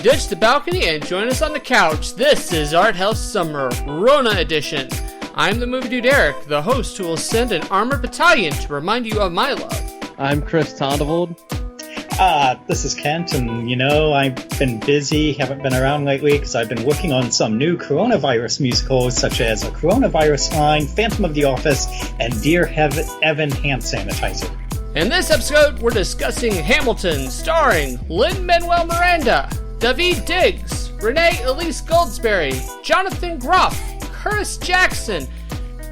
Ditch the balcony and join us on the couch. This is Arthouse Summer, Rona Edition. I'm the MovieDude Eric, the host who will send an armored battalion to remind you of my love. I'm Chris Tondevold. This is Kent, and I've been busy, haven't been around lately because I've been working on some new coronavirus musicals, such as A Coronavirus Line, Phantom of the Office, and Dear Evan Hand Sanitizer. In this episode, we're discussing Hamilton, starring Lin Manuel-Miranda, Daveed Diggs, Renee Elise Goldsberry, Jonathan Groff, Curtis Jackson,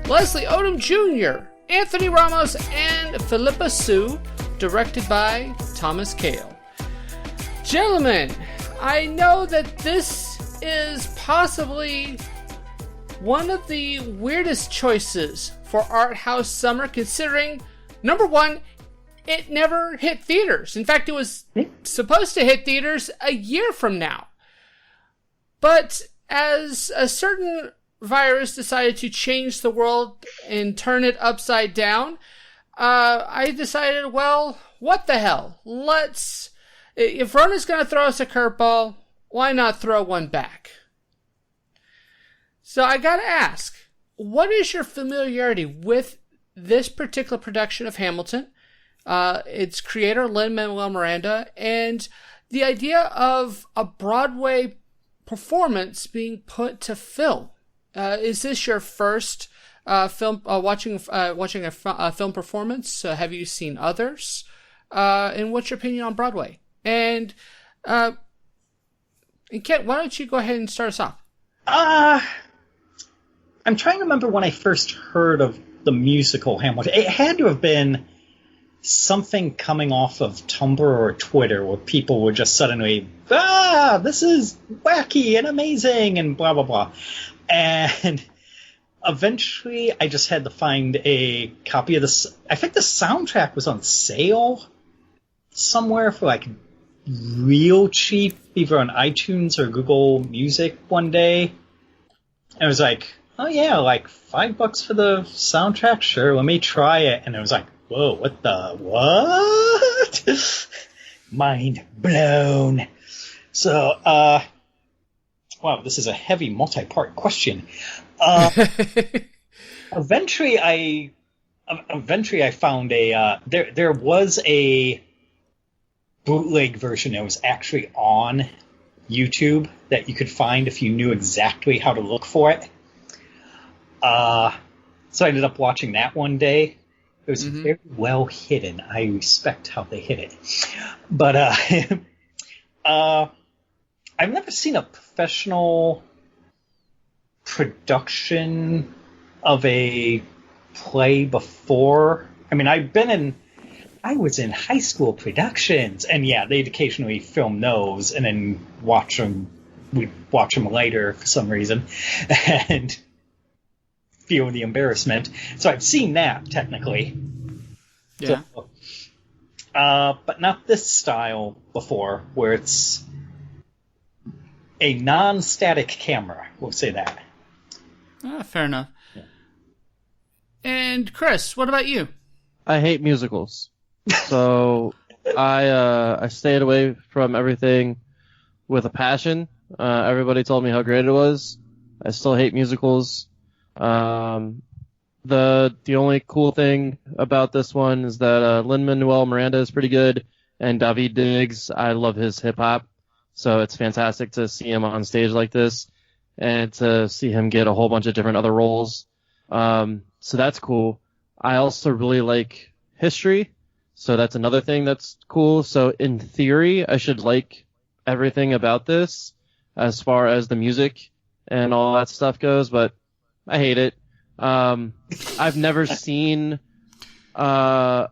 Leslie Odom Jr., Anthony Ramos, and Philippa Sue, directed by Thomas Kail. Gentlemen, I know that this is possibly one of the weirdest choices for Arthouse Summer, considering, number one, it never hit theaters. In fact, it was supposed to hit theaters a year from now. But as a certain virus decided to change the world and turn it upside down, I decided, well, what the hell? If Rona's going to throw us a curveball, why not throw one back? So I got to ask, what is your familiarity with this particular production of Hamilton, its creator, Lin Manuel-Miranda, and the idea of a Broadway performance being put to film? Is this your first watching a film performance? Have you seen others? And what's your opinion on Broadway? And Kent, why don't you go ahead and start us off? I'm trying to remember when I first heard of the musical Hamilton. It had to have been something coming off of Tumblr or Twitter where people were just suddenly, this is wacky and amazing and blah, blah, blah. And eventually I just had to find a copy of this. I think the soundtrack was on sale somewhere for like real cheap, either on iTunes or Google Music one day. And I was like, oh yeah, like $5 for the soundtrack? Sure, let me try it. And I was like, whoa, what? Mind blown. So, wow, this is a heavy multi-part question. Eventually I found there was a bootleg version that was actually on YouTube that you could find if you knew exactly how to look for it. So I ended up watching that one day. It was very well hidden. I respect how they hid it. But I've never seen a professional production of a play before. I mean, I was in high school productions, and yeah, they'd occasionally film those and then we'd watch them later for some reason, and feel the embarrassment. So I've seen that, technically. Yeah. So, but not this style before, where it's a non-static camera, we'll say that. Fair enough. Yeah. And Chris, what about you? I hate musicals. So I stayed away from everything with a passion. Everybody told me how great it was. I still hate musicals. The only cool thing about this one is that Lin Manuel-Miranda is pretty good, and Daveed Diggs, I love his hip hop, so it's fantastic to see him on stage like this and to see him get a whole bunch of different other roles. So that's cool. I also really like history, so that's another thing that's cool. So in theory, I should like everything about this as far as the music and all that stuff goes, but I hate it. I've never seen a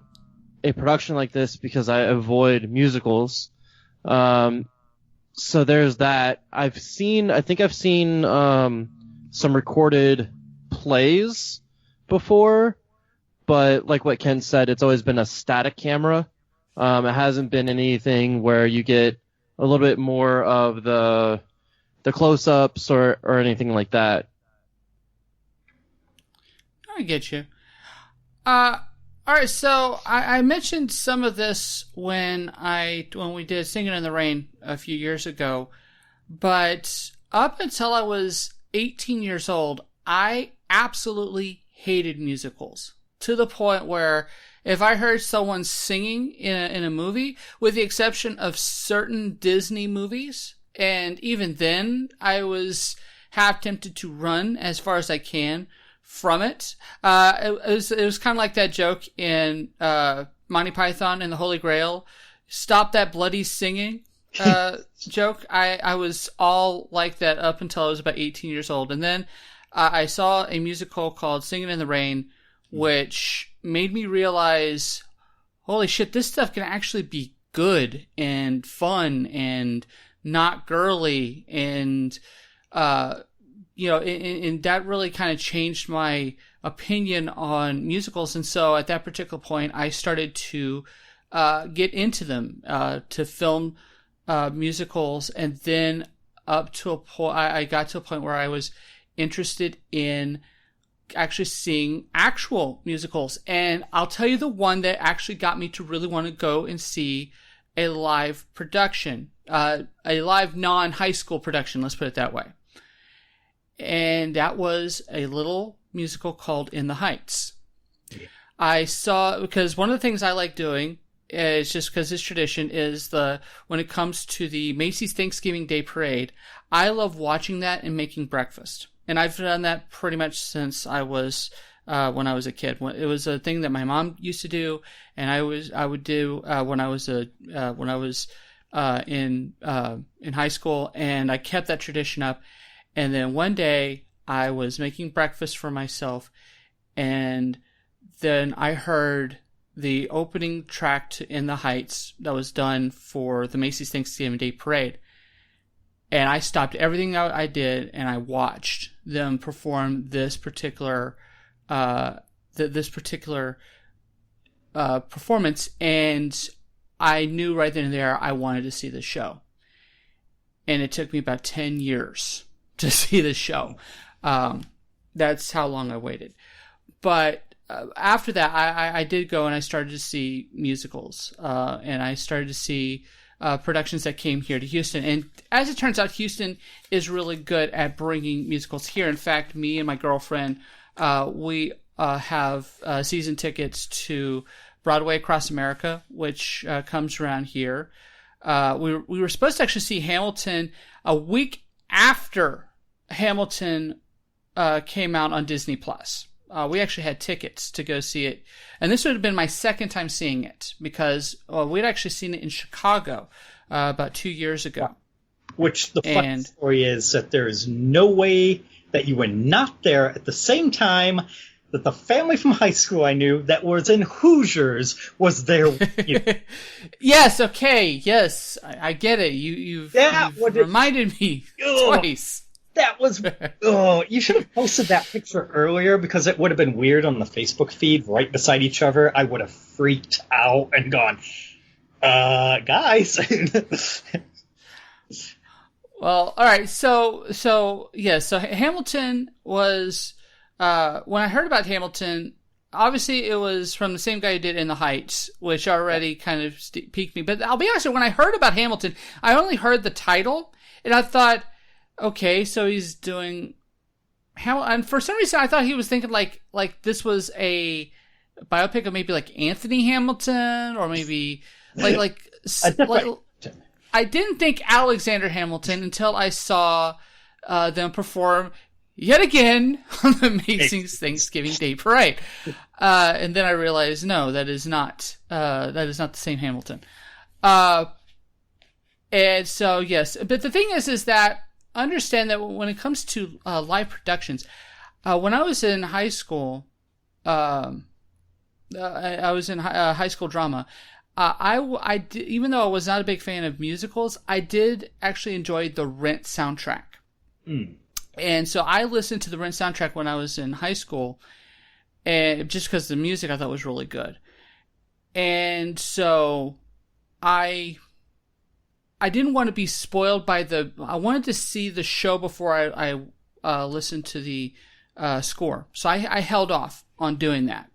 production like this because I avoid musicals. So there's that. I think I've seen some recorded plays before, but like what Ken said, it's always been a static camera. It hasn't been anything where you get a little bit more of the close-ups or anything like that. I get you. All right, so I mentioned some of this when we did Singing in the Rain a few years ago, but up until I was 18 years old, I absolutely hated musicals, to the point where if I heard someone singing in a movie, with the exception of certain Disney movies, and even then I was half tempted to run as far as I can from it. It was kind of like that joke in Monty Python and the Holy Grail, "Stop that bloody singing" joke. I was all like that up until I was about 18 years old. And then I saw a musical called Singing in the Rain, which made me realize, holy shit, this stuff can actually be good and fun and not girly. And, and that really kind of changed my opinion on musicals. And so at that particular point, I started to get into them, to film musicals. And then up to a point, I got to a point where I was interested in actually seeing actual musicals. And I'll tell you the one that actually got me to really want to go and see a live production, a live non-high school production, let's put it that way. And that was a little musical called In the Heights. Yeah. I saw, because one of the things I like doing is, just because it's tradition, is when it comes to the Macy's Thanksgiving Day Parade, I love watching that and making breakfast. And I've done that pretty much since I was, when I was a kid. It was a thing that my mom used to do, and I would do, when I was in high school, and I kept that tradition up. And then one day I was making breakfast for myself, and then I heard the opening track to In the Heights that was done for the Macy's Thanksgiving Day Parade. And I stopped everything I did, and I watched them perform this particular performance, and I knew right then and there I wanted to see the show. And it took me about 10 years to see the show. That's how long I waited. But after that, I did go and I started to see musicals, and I started to see productions that came here to Houston. And as it turns out, Houston is really good at bringing musicals here. In fact, me and my girlfriend, we have season tickets to Broadway Across America, which comes around here. We were supposed to actually see Hamilton a week after Hamilton came out on Disney Plus. We actually had tickets to go see it. And this would have been my second time seeing it, because we'd actually seen it in Chicago about 2 years ago. Which the funny story is that there is no way that you were not there at the same time that the family from high school I knew that was in Hoosiers was there with you. Yes, okay, yes, I get it. You've reminded me twice. That was, you should have posted that picture earlier, because it would have been weird on the Facebook feed right beside each other. I would have freaked out and gone, guys. Well, all right. So Hamilton was, when I heard about Hamilton, obviously it was from the same guy who did In the Heights, which already kind of piqued me. But I'll be honest, when I heard about Hamilton, I only heard the title, and I thought, okay, so he's doing Hamilton. And for some reason, I thought he was thinking like this was a biopic of maybe like Anthony Hamilton, or maybe like I didn't think Alexander Hamilton until I saw them perform yet again on the Amazing Thanksgiving Day Parade, and then I realized, no, that is not the same Hamilton. And so yes, but the thing is that understand that when it comes to live productions, when I was in high school, I was in high school drama. I did, even though I was not a big fan of musicals, I did actually enjoy the Rent soundtrack. Mm. And so I listened to the Rent soundtrack when I was in high school, and just because the music I thought was really good. And so I didn't want to be spoiled by I wanted to see the show before I listened to the score. So I held off on doing that.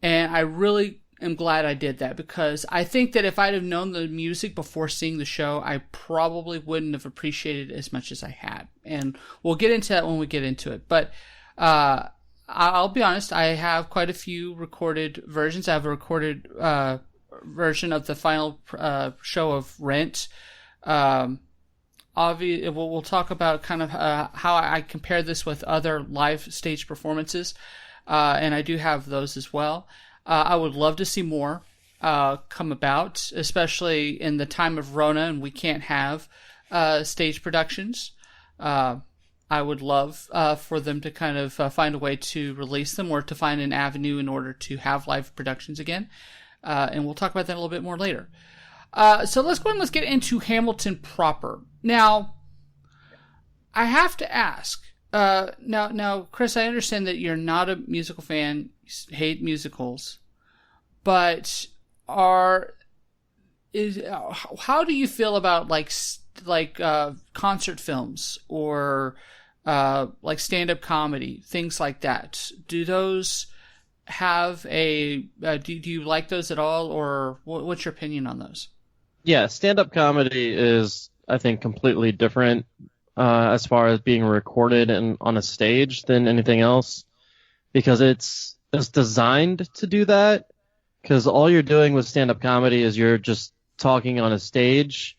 And I really am glad I did that, because I think that if I'd have known the music before seeing the show, I probably wouldn't have appreciated it as much as I had. And we'll get into that when we get into it. But I'll be honest, I have quite a few recorded versions. I have a recorded version of the final show of Rent. Obviously, we'll talk about kind of how I compare this with other live stage performances, and I do have those as well. I would love to see more come about, especially in the time of Rona, and we can't have stage productions. I would love for them to kind of find a way to release them, or to find an avenue in order to have live productions again. And we'll talk about that a little bit more later. So let's go and let's get into Hamilton proper. Now, I have to ask. Now, Chris, I understand that you're not a musical fan, you hate musicals, but how do you feel about like concert films, or like stand-up comedy, things like that? Do those have do you like those at all, or what's your opinion on those? Yeah, stand-up comedy is, I think, completely different as far as being recorded and on a stage than anything else, because it's designed to do that. Because all you're doing with stand-up comedy is you're just talking on a stage,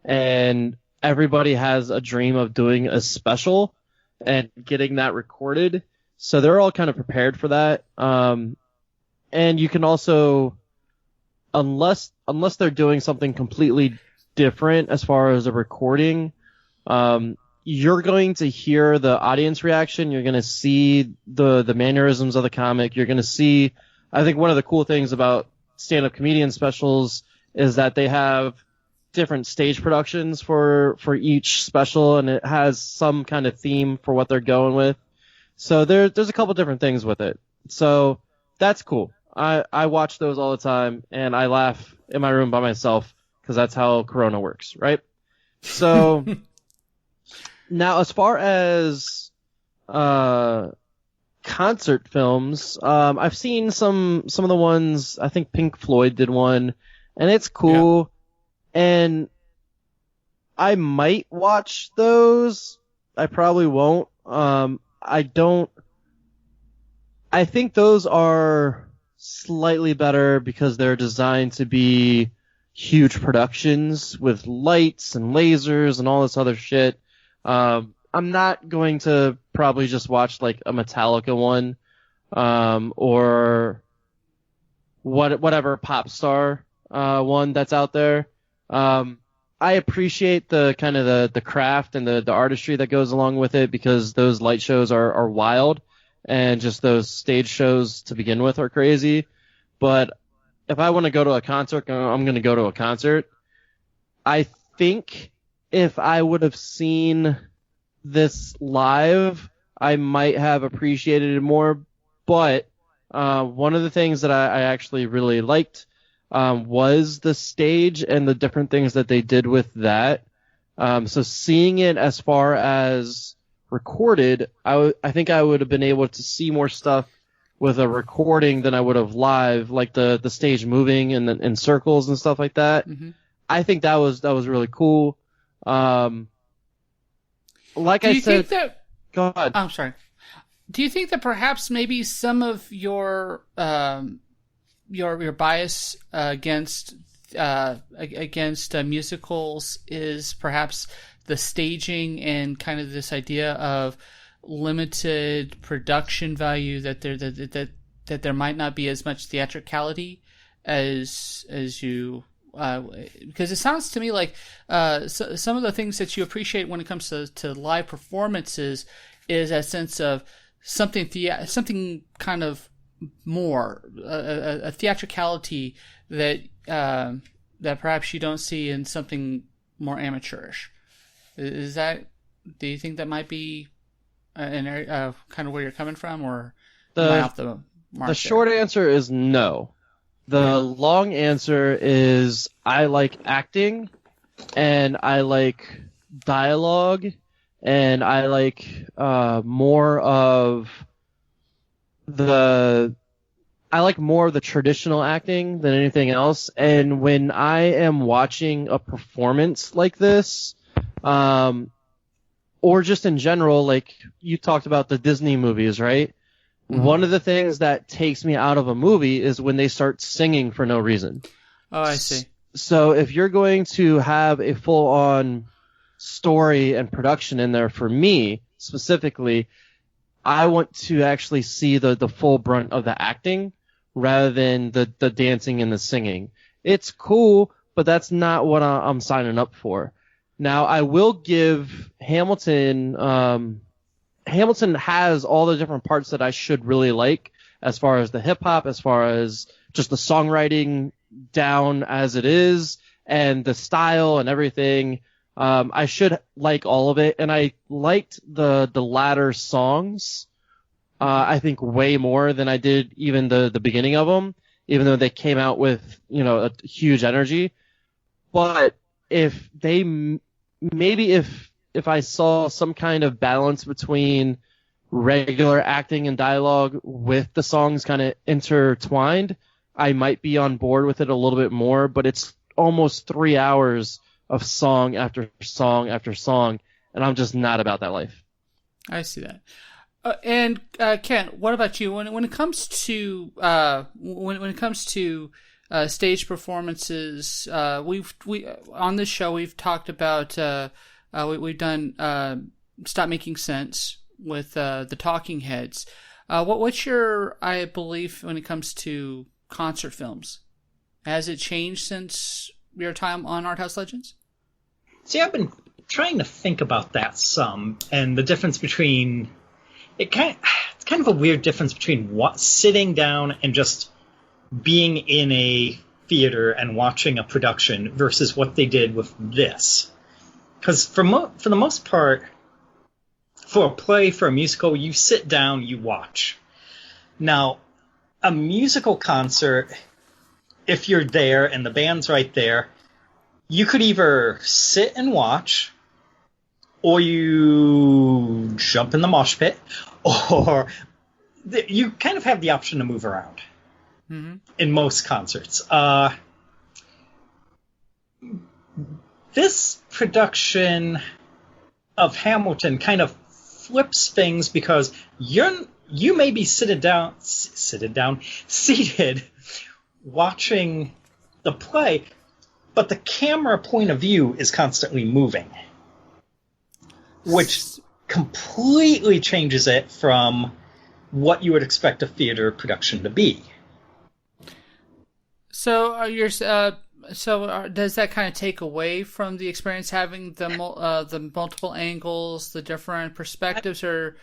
and everybody has a dream of doing a special and getting that recorded. So they're all kind of prepared for that. And you can also, unless they're doing something completely different as far as a recording, you're going to hear the audience reaction. You're going to see the mannerisms of the comic. You're going to see, I think one of the cool things about stand-up comedian specials is that they have different stage productions for each special, and it has some kind of theme for what they're going with. So there's a couple different things with it. So that's cool. I watch those all the time, and I laugh in my room by myself, because that's how Corona works, right? So now, as far as concert films, I've seen some of the ones. I think Pink Floyd did one, and it's cool. Yeah. And I might watch those. I probably won't. I think those are slightly better because they're designed to be huge productions with lights and lasers and all this other shit. I'm not going to probably just watch like a Metallica one, or whatever pop star one that's out there. I appreciate the kind of the craft and the artistry that goes along with it, because those light shows are wild, and just those stage shows to begin with are crazy. But if I want to go to a concert, I'm going to go to a concert. I think if I would have seen this live, I might have appreciated it more. But one of the things that I actually really liked was the stage and the different things that they did with that. So seeing it as far as recorded, I think I would have been able to see more stuff with a recording than I would have live, like the stage moving in circles and stuff like that. Mm-hmm. I think that was really cool. Like I said, go ahead. I'm sorry. Do you think that perhaps maybe some of your bias against musicals is perhaps the staging and kind of this idea of limited production value, that there might not be as much theatricality as you, because it sounds to me like some of the things that you appreciate when it comes to live performances is a sense of something kind of more a theatricality that perhaps you don't see in something more amateurish. Is that? Do you think that might be an area kind of where you're coming from, or am I off the mark? The short answer is no. The long answer is I like acting, and I like dialogue, and I like more of the I like more of the traditional acting than anything else. And when I am watching a performance like this, or just in general, like you talked about the Disney movies, right? Mm-hmm. One of the things that takes me out of a movie is when they start singing for no reason. Oh, I see. So if you're going to have a full-on story and production in there, for me specifically, I want to actually see the full brunt of the acting rather than the dancing and the singing. It's cool, but that's not what I'm signing up for. Now, I will give Hamilton. Hamilton has all the different parts that I should really like, as far as the hip hop, as far as just the songwriting down as it is, and the style and everything. I should like all of it, and I liked the latter songs. I think way more than I did even the beginning of them, even though they came out with, a huge energy. But if they, maybe if I saw some kind of balance between regular acting and dialogue with the songs kind of intertwined, I might be on board with it a little bit more. But it's almost 3 hours of song after song after song, and I'm just not about that life. I see that. And Kent, what about you? When it comes to when it comes to stage performances, we on this show we've talked about we've done Stop Making Sense with the Talking Heads. What's your belief when it comes to concert films? Has it changed since your time on Arthouse Legends? See, I've been trying to think about that some, and the difference between it's kind of a weird difference between sitting down and just being in a theater and watching a production versus what they did with this. Because for the most part, for a play, for a musical, you sit down, you watch. Now, a musical concert, if you're there and the band's right there, you could either sit and watch, or you jump in the mosh pit, or you kind of have the option to move around in most concerts. This production of Hamilton kind of flips things because you may be seated watching the play, but the camera point of view is constantly moving, which completely changes it from what you would expect a theater production to be. So does that kind of take away from the experience, having the multiple angles, the different perspectives, or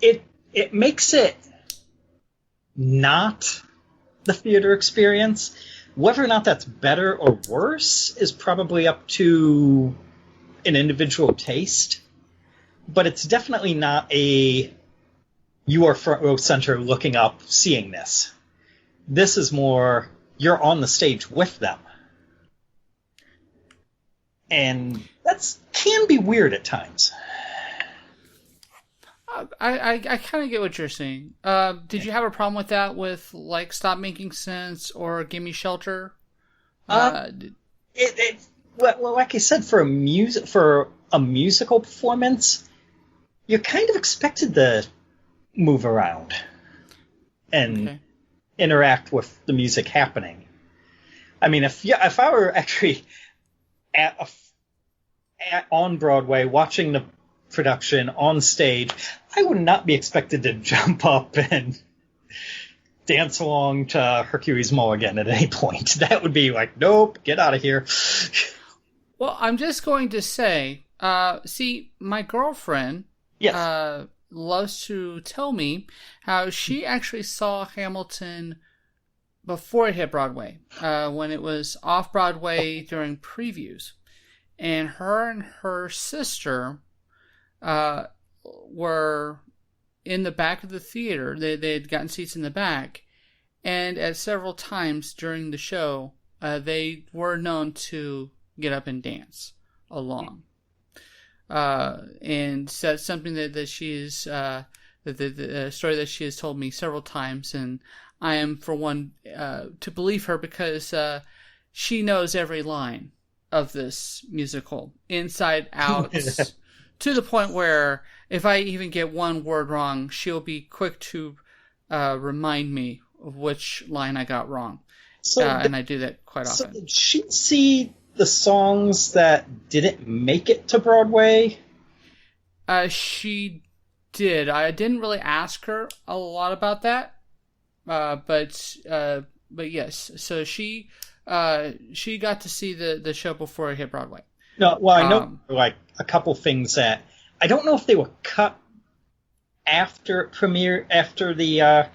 it makes it not the theater experience? Whether or not that's better or worse is probably up to an individual taste, but it's definitely not you are front row center looking up, seeing this. This is more, you're on the stage with them. And that can be weird at times. I kind of get what you're saying. Did you have a problem with that with, like, Stop Making Sense or Gimme Shelter? Well, like I said, for a musical performance, you're kind of expected to move around and interact with the music happening. I mean, if I were actually on Broadway watching the production on stage, I would not be expected to jump up and dance along to Hercules Mulligan at any point. That would be like, nope, get out of here. Well, I'm just going to say, see, my girlfriend loves to tell me how she actually saw Hamilton before it hit Broadway, when it was off Broadway during previews. And her sister were in the back of the theater. They had gotten seats in the back, and at several times during the show, they were known to get up and dance along. And so that's something that the story that she has told me several times, and I am, for one, to believe her because she knows every line of this musical, inside out, to the point where if I even get one word wrong, she'll be quick to remind me of which line I got wrong. And I do that quite often. So did she see the songs that didn't make it to Broadway? She did. I didn't really ask her a lot about that. But yes, so she got to see the show before it hit Broadway. No, well, I know like a couple things that I don't know if they were cut after the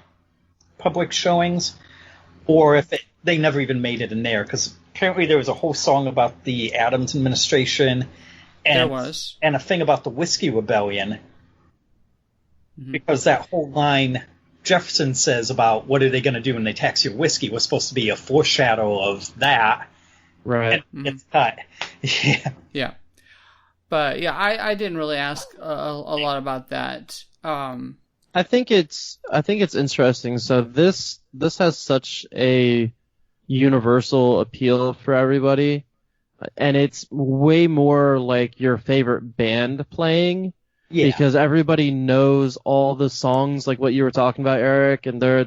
public showings, or if they never even made it in there. Because apparently there was a whole song about the Adams administration, and a thing about the Whiskey Rebellion, because that whole line Jefferson says about what are they going to do when they tax your whiskey was supposed to be a foreshadow of that. Right. And it's cut. Yeah. But yeah, I didn't really ask a lot about that. I think it's interesting. So this has such a universal appeal for everybody, and it's way more like your favorite band playing. Yeah. Because everybody knows all the songs, like what you were talking about, Eric, and they're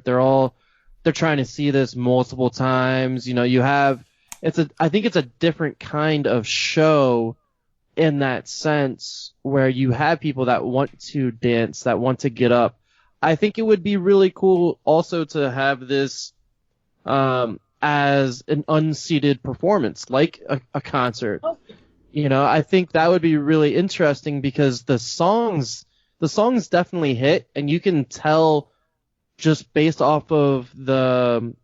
trying to see this multiple times. You know, I think it's a different kind of show in that sense, where you have people that want to dance, that want to get up. I think it would be really cool also to have this as an unseated performance, like a concert. You know, I think that would be really interesting because the songs definitely hit, and you can tell just based off of the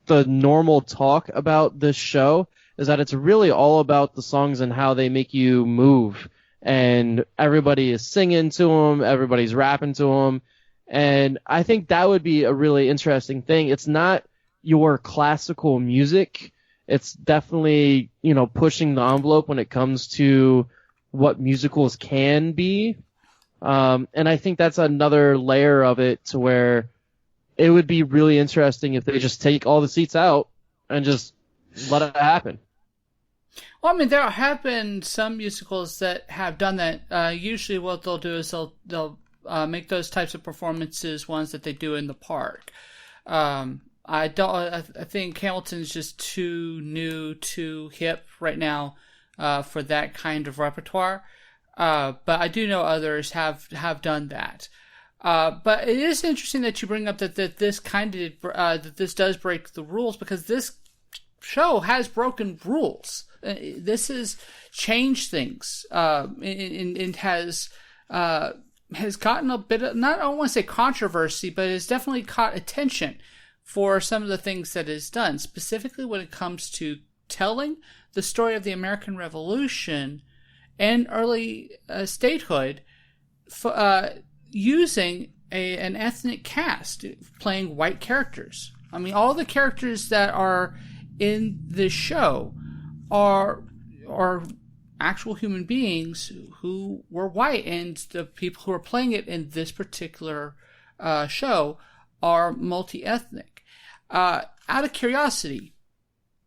normal talk about this show is that it's really all about the songs and how they make you move. And everybody is singing to them, everybody's rapping to them, and I think that would be a really interesting thing. It's not your classical music. It's definitely, you know, pushing the envelope when it comes to what musicals can be. And I think that's another layer of it to where it would be really interesting if they just take all the seats out and just let it happen. Well, I mean, there have been some musicals that have done that. Usually what they'll do is they'll make those types of performances ones that they do in the park. I think Hamilton's just too new, too hip right now for that kind of repertoire. But I do know others have done that. But it is interesting that you bring up that this that this does break the rules, because this show has broken rules. This has changed things and has gotten a bit of, I don't want to say controversy, but it's definitely caught attention for some of the things that is done, specifically when it comes to telling the story of the American Revolution and early statehood, using an ethnic cast playing white characters. I mean, all the characters that are in this show are actual human beings who were white, and the people who are playing it in this particular show are multi-ethnic. Out of curiosity,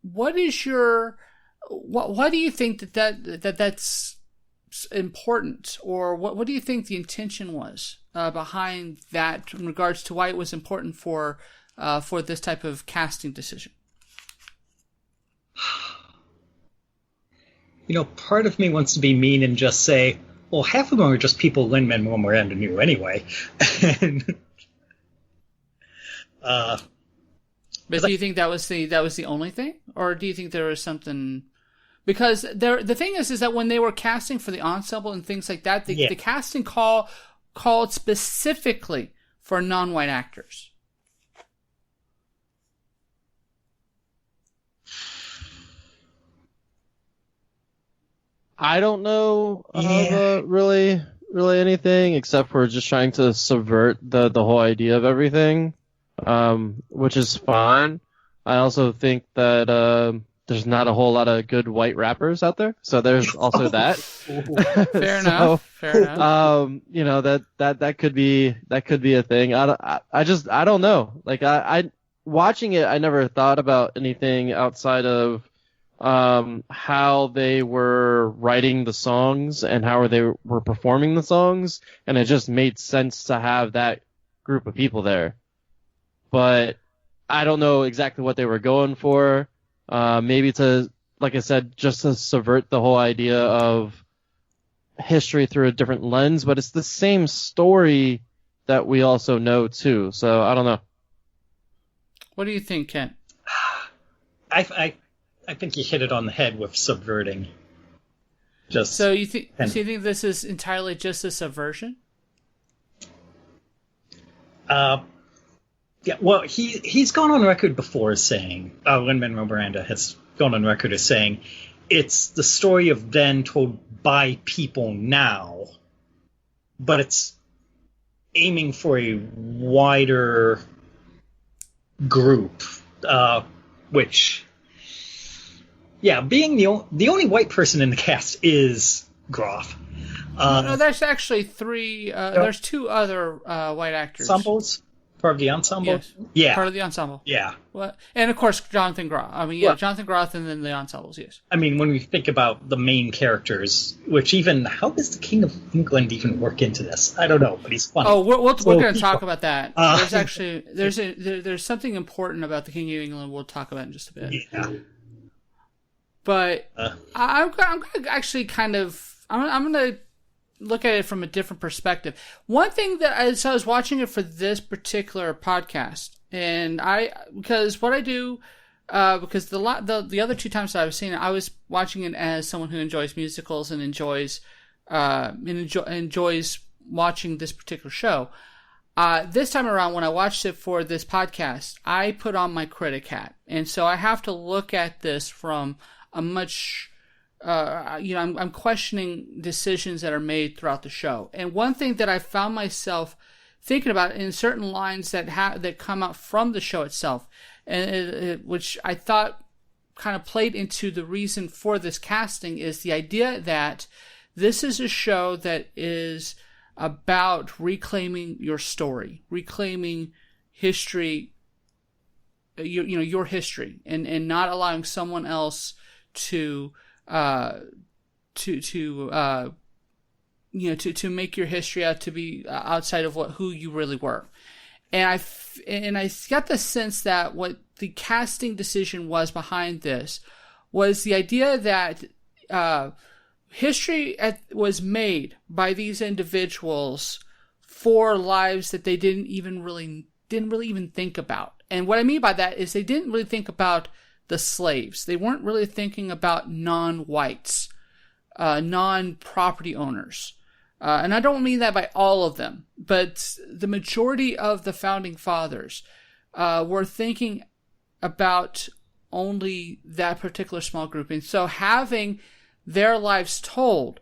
what is your why do you think that's important, or what do you think the intention was behind that in regards to why it was important for this type of casting decision? You know, part of me wants to be mean and just say, well, half of them are just people Lin Manuel-Miranda knew anyway. But do you think that was the only thing, or do you think there was something? Because the thing is that when they were casting for the ensemble and things like that, the casting called specifically for non-white actors. I don't know really anything except for just trying to subvert the whole idea of everything, which is fine. I also think that the there's not a whole lot of good white rappers out there, so there's also that. Fair enough. Fair enough. You know, that could be a thing. I don't know. Like I watching it, I never thought about anything outside of how they were writing the songs and how they were performing the songs, and it just made sense to have that group of people there. But I don't know exactly what they were going for. Maybe to, like I said, just to subvert the whole idea of history through a different lens, but it's the same story that we also know too. So I don't know. What do you think, Kent? I think you hit it on the head with subverting. So you think this is entirely just a subversion? Yeah, well, he's gone on record before as saying, Lin Manuel-Miranda has gone on record as saying, it's the story of then told by people now, but it's aiming for a wider group, which, yeah, being the only white person in the cast is Groff. No, there's actually three, there's two other white actors. Ensembles? Part of the ensemble? Yes. Yeah. Part of the ensemble. Yeah. Well, and of course, Jonathan Groff. I mean, Jonathan Groff and then the ensembles, yes. I mean, when we think about the main characters, which even, how does the King of England even work into this? I don't know, but he's funny. Oh, we're going to talk about that. There's actually, there's something important about the King of England we'll talk about in just a bit. Yeah. But I'm going to actually I'm going to look at it from a different perspective. One thing that I was watching it for this particular podcast, and because what I do, because the other two times that I was seeing it, I was watching it as someone who enjoys musicals and enjoys watching this particular show. This time around, when I watched it for this podcast, I put on my critic hat, and so I have to look at this from a much I'm questioning decisions that are made throughout the show. And one thing that I found myself thinking about in certain lines that come out from the show itself, and which I thought kind of played into the reason for this casting, is the idea that this is a show that is about reclaiming your story, reclaiming history, your history, and not allowing someone else to make your history out to be outside of who you really were. And I got the sense that what the casting decision was behind this was the idea that history was made by these individuals for lives that they didn't really even think about. And what I mean by that is they didn't really think about the slaves. They weren't really thinking about non-whites, non-property owners. And I don't mean that by all of them, but the majority of the founding fathers were thinking about only that particular small group. And so having their lives told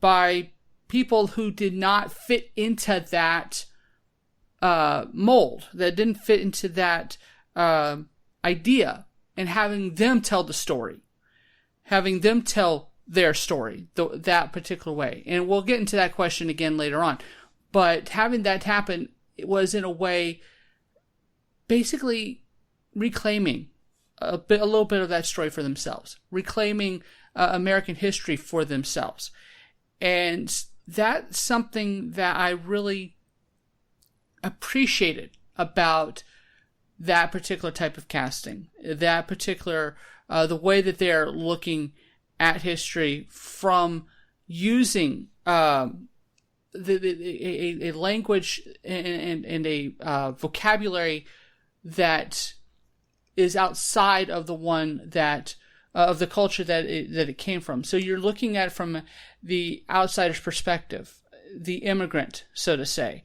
by people who did not fit into that mold, that didn't fit into that idea, and having them tell the story, having them tell their story that particular way. And we'll get into that question again later on. But having that happen, it was in a way basically reclaiming a little bit of that story for themselves, reclaiming American history for themselves. And that's something that I really appreciated about that particular type of casting, that particular, the way that they're looking at history from using a language and a vocabulary that is outside of the one that of the culture that it came from. So you're looking at it from the outsider's perspective, the immigrant, so to say.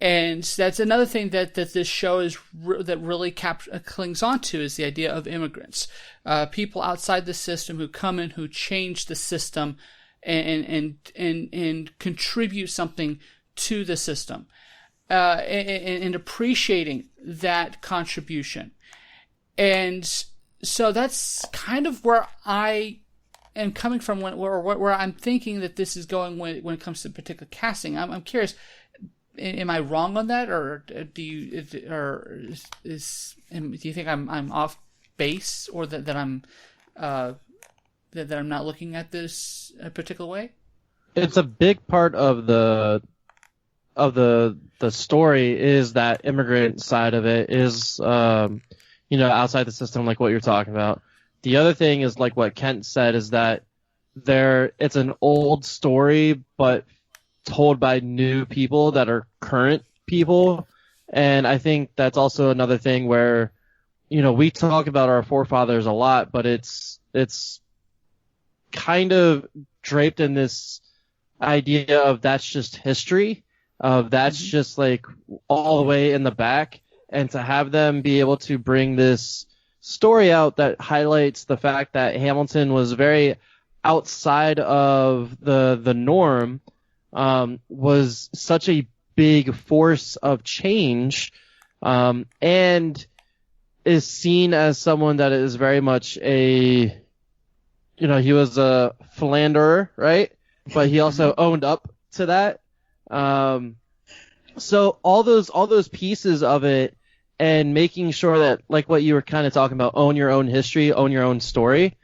And that's another thing that this show is that really clings onto, is the idea of immigrants, people outside the system who come in, who change the system, and contribute something to the system, and appreciating that contribution. And So that's kind of where I am coming from where I'm thinking that this is going when it comes to particular casting. I'm curious, am I wrong on that, or do you think I'm off base, or that I'm that I'm not looking at this a particular way? It's a big part of the story is that immigrant side of it is outside the system, like what you're talking about. The other thing is, like what Kent said, is that it's an old story but told by new people that are current people. And I think that's also another thing where, we talk about our forefathers a lot, but it's kind of draped in this idea of that's just history, of that's just like all the way in the back. And to have them be able to bring this story out that highlights the fact that Hamilton was very outside of the norm, was such a big force of change, and is seen as someone that is very much he was a philanderer, right? But he also owned up to that. So all those pieces of it, and making sure that, like what you were kind of talking about, own your own history, own your own story.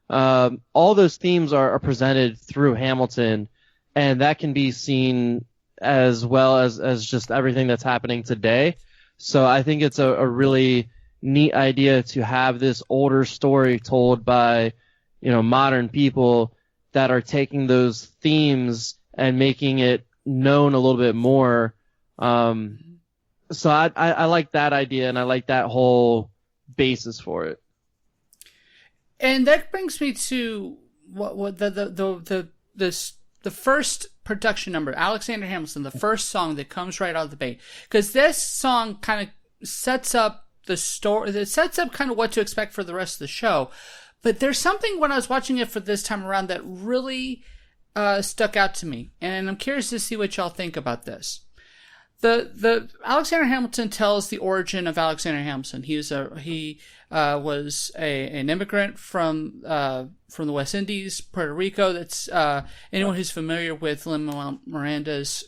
All those themes are presented through Hamilton, and that can be seen as well as just everything that's happening today. So I think it's a really neat idea to have this older story told by, modern people that are taking those themes and making it known a little bit more. So I like that idea, and I like that whole basis for it. And that brings me to what the first production number, Alexander Hamilton, the first song that comes right out of the gate, because this song kind of sets up the story. It sets up kind of what to expect for the rest of the show. But there's something when I was watching it for this time around that really stuck out to me, and I'm curious to see what y'all think about this. The Alexander Hamilton tells the origin of Alexander Hamilton. He was an immigrant from the West Indies, Puerto Rico. That's anyone who's familiar with Lin Manuel-Miranda's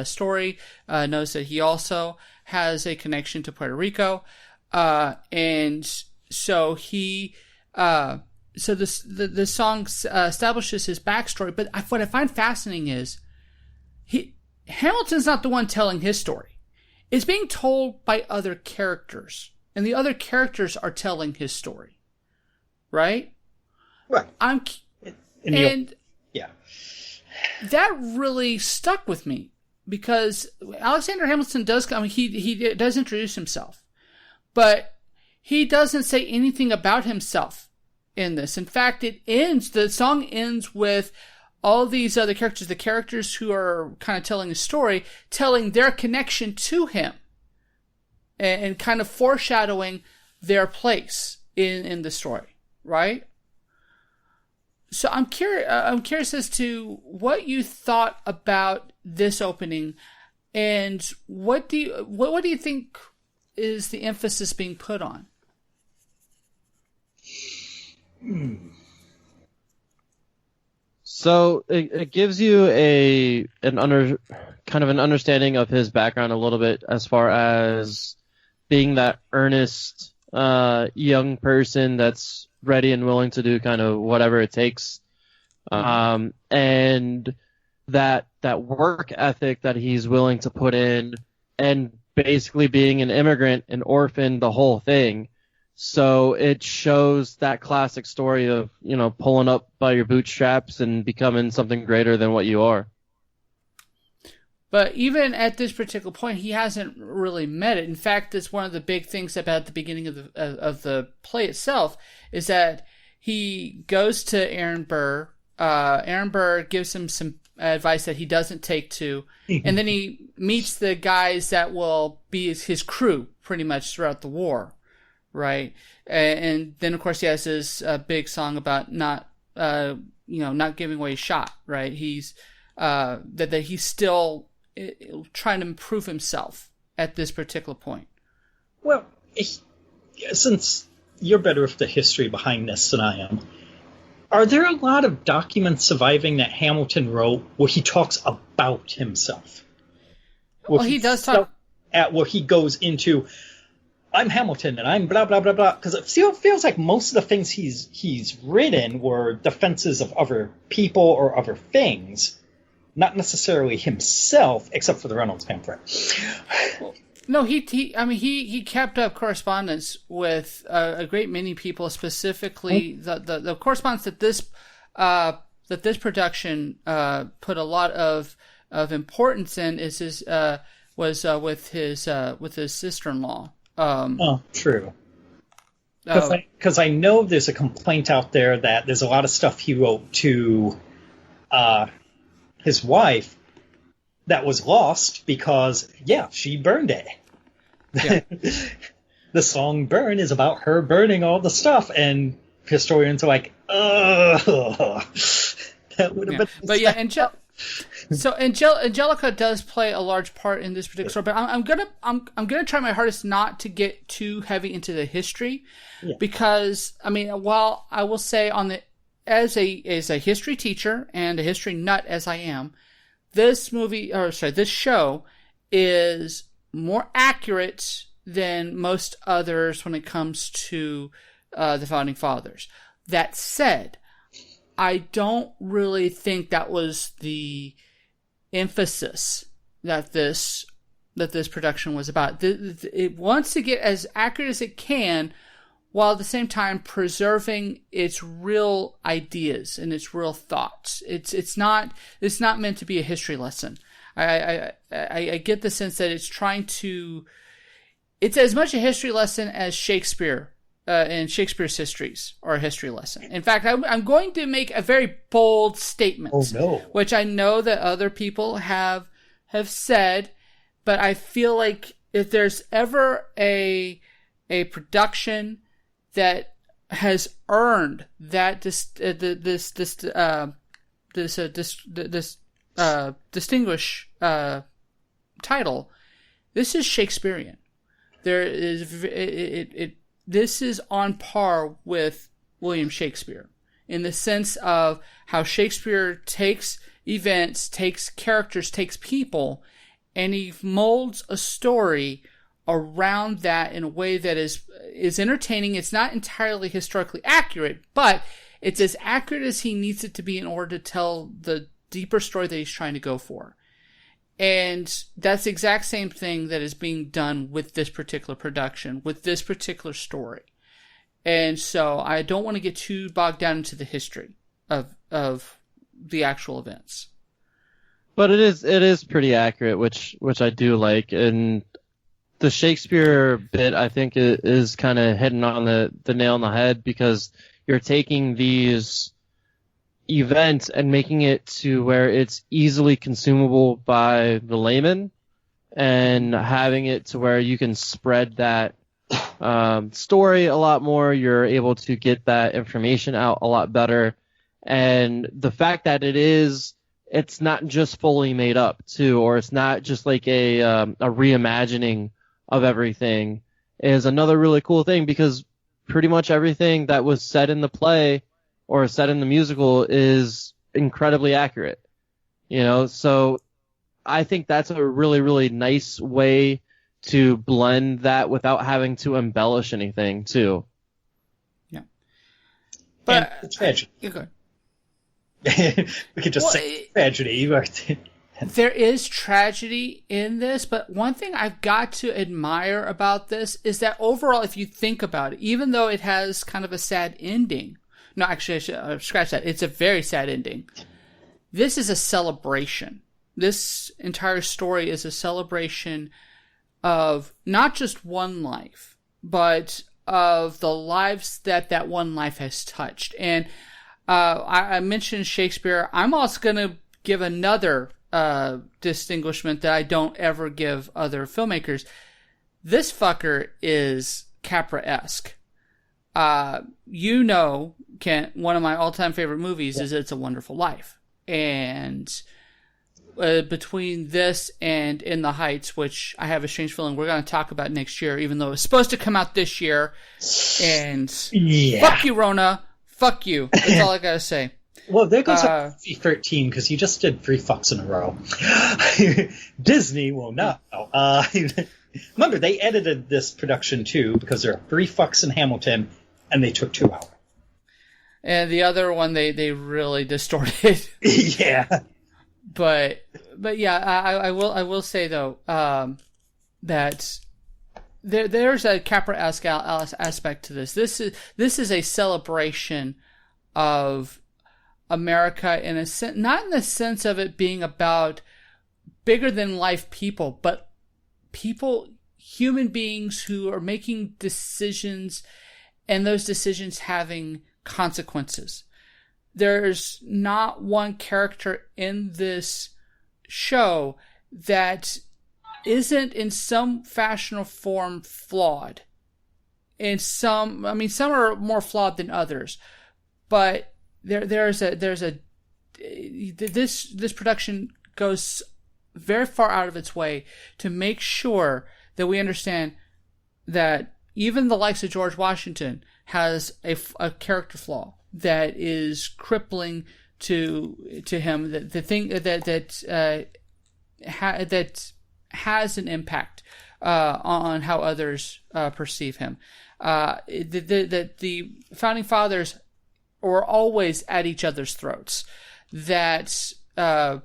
story knows that he also has a connection to Puerto Rico, and so he. So the song establishes his backstory, but what I find fascinating is Hamilton's not the one telling his story. It's being told by other characters, and the other characters are telling his story, right? Right. Yeah. That really stuck with me because Alexander Hamilton does come. He does introduce himself, but he doesn't say anything about himself in this. In fact, the song ends with all these other characters, the characters who are kind of telling the story, telling their connection to him and kind of foreshadowing their place in the story, right? So I'm curious as to what you thought about this opening, and what do you think is the emphasis being put on? So it gives you an understanding of his background a little bit, as far as being that earnest young person that's ready and willing to do kind of whatever it takes, and that work ethic that he's willing to put in, and basically being an immigrant, an orphan, the whole thing. So it shows that classic story of, pulling up by your bootstraps and becoming something greater than what you are. But even at this particular point, he hasn't really met it. In fact, it's one of the big things about the beginning of the play itself is that he goes to Aaron Burr. Aaron Burr gives him some advice that he doesn't take to, and then he meets the guys that will be his crew pretty much throughout the war. Right, and then of course he has this big song about not giving away his shot. Right, he's that he's still trying to improve himself at this particular point. Well, since you're better with the history behind this than I am. Are there a lot of documents surviving that Hamilton wrote where he talks about himself? Well, he does talk at where he goes into, I'm Hamilton and I'm blah blah blah blah. Because it feels like most of the things he's written were defenses of other people or other things, not necessarily himself, except for the Reynolds pamphlet. No, he kept up correspondence with a great many people, specifically the correspondence that this production put a lot of importance in was with his sister-in-law. True. Because I know there's a complaint out there that there's a lot of stuff he wrote to his wife that was lost because, she burned it. Yeah. The song Burn is about her burning all the stuff, and historians are like, ugh. That would have been... But Angelica does play a large part in this particular story, but I'm gonna try my hardest not to get too heavy into the history, because, while I will say as a history teacher and a history nut as I am, this show is more accurate than most others when it comes to the Founding Fathers. That said, I don't really think that was the emphasis that this production was about. It wants to get as accurate as it can, while at the same time preserving its real ideas and its real thoughts. It's not meant to be a history lesson. I get the sense that it's as much a history lesson as Shakespeare and Shakespeare's histories are a history lesson. In fact, I'm going to make a very bold statement, which I know that other people have said, but I feel like if there's ever a production that has earned that distinguished title, this is Shakespearean. This is on par with William Shakespeare in the sense of how Shakespeare takes events, takes characters, takes people, and he molds a story around that in a way that is entertaining. It's not entirely historically accurate, but it's as accurate as he needs it to be in order to tell the deeper story that he's trying to go for. And that's the exact same thing that is being done with this particular production, with this particular story. And so I don't want to get too bogged down into the history of the actual events. But it is pretty accurate, which I do like. And the Shakespeare bit, I think, is kind of hitting on the nail on the head, because you're taking these events and making it to where it's easily consumable by the layman, and having it to where you can spread that story a lot more. You're able to get that information out a lot better. And the fact that it's not just fully made up too, or it's not just like a reimagining of everything, is another really cool thing, because pretty much everything that was said in the play or said in the musical is incredibly accurate. So I think that's a really, really nice way to blend that without having to embellish anything too. Yeah. But it's tragedy. Okay. We could just say tragedy. There is tragedy in this, but one thing I've got to admire about this is that overall, if you think about it, even though it has kind of a sad ending, no, actually, I should scratch that. It's a very sad ending. This is a celebration. This entire story is a celebration of not just one life, but of the lives that one life has touched. And I mentioned Shakespeare. I'm also going to give another distinguishment that I don't ever give other filmmakers. This fucker is Capra-esque. Kent, one of my all-time favorite movies is It's a Wonderful Life. And between this and In the Heights, which I have a strange feeling we're going to talk about next year, even though it's supposed to come out this year. And fuck you, Rona. Fuck you. That's all I got to say. Well, there goes our 13 because you just did 3 fucks in a row. Disney will not. Remember, they edited this production too because there are 3 fucks in Hamilton, and they took 2 out. And the other one they really distorted. Yeah. But yeah, I will say though that there's a Capra-esque aspect to this. This is a celebration of America in a sense, not in the sense of it being about bigger than life people, but human beings who are making decisions, and those decisions having consequences. There's not one character in this show that isn't in some fashion or form flawed. And some are more flawed than others, but this production goes very far out of its way to make sure that we understand that even the likes of George Washington has a character flaw that is crippling to him. The thing that has an impact on how others perceive him. The founding fathers were always at each other's throats. That as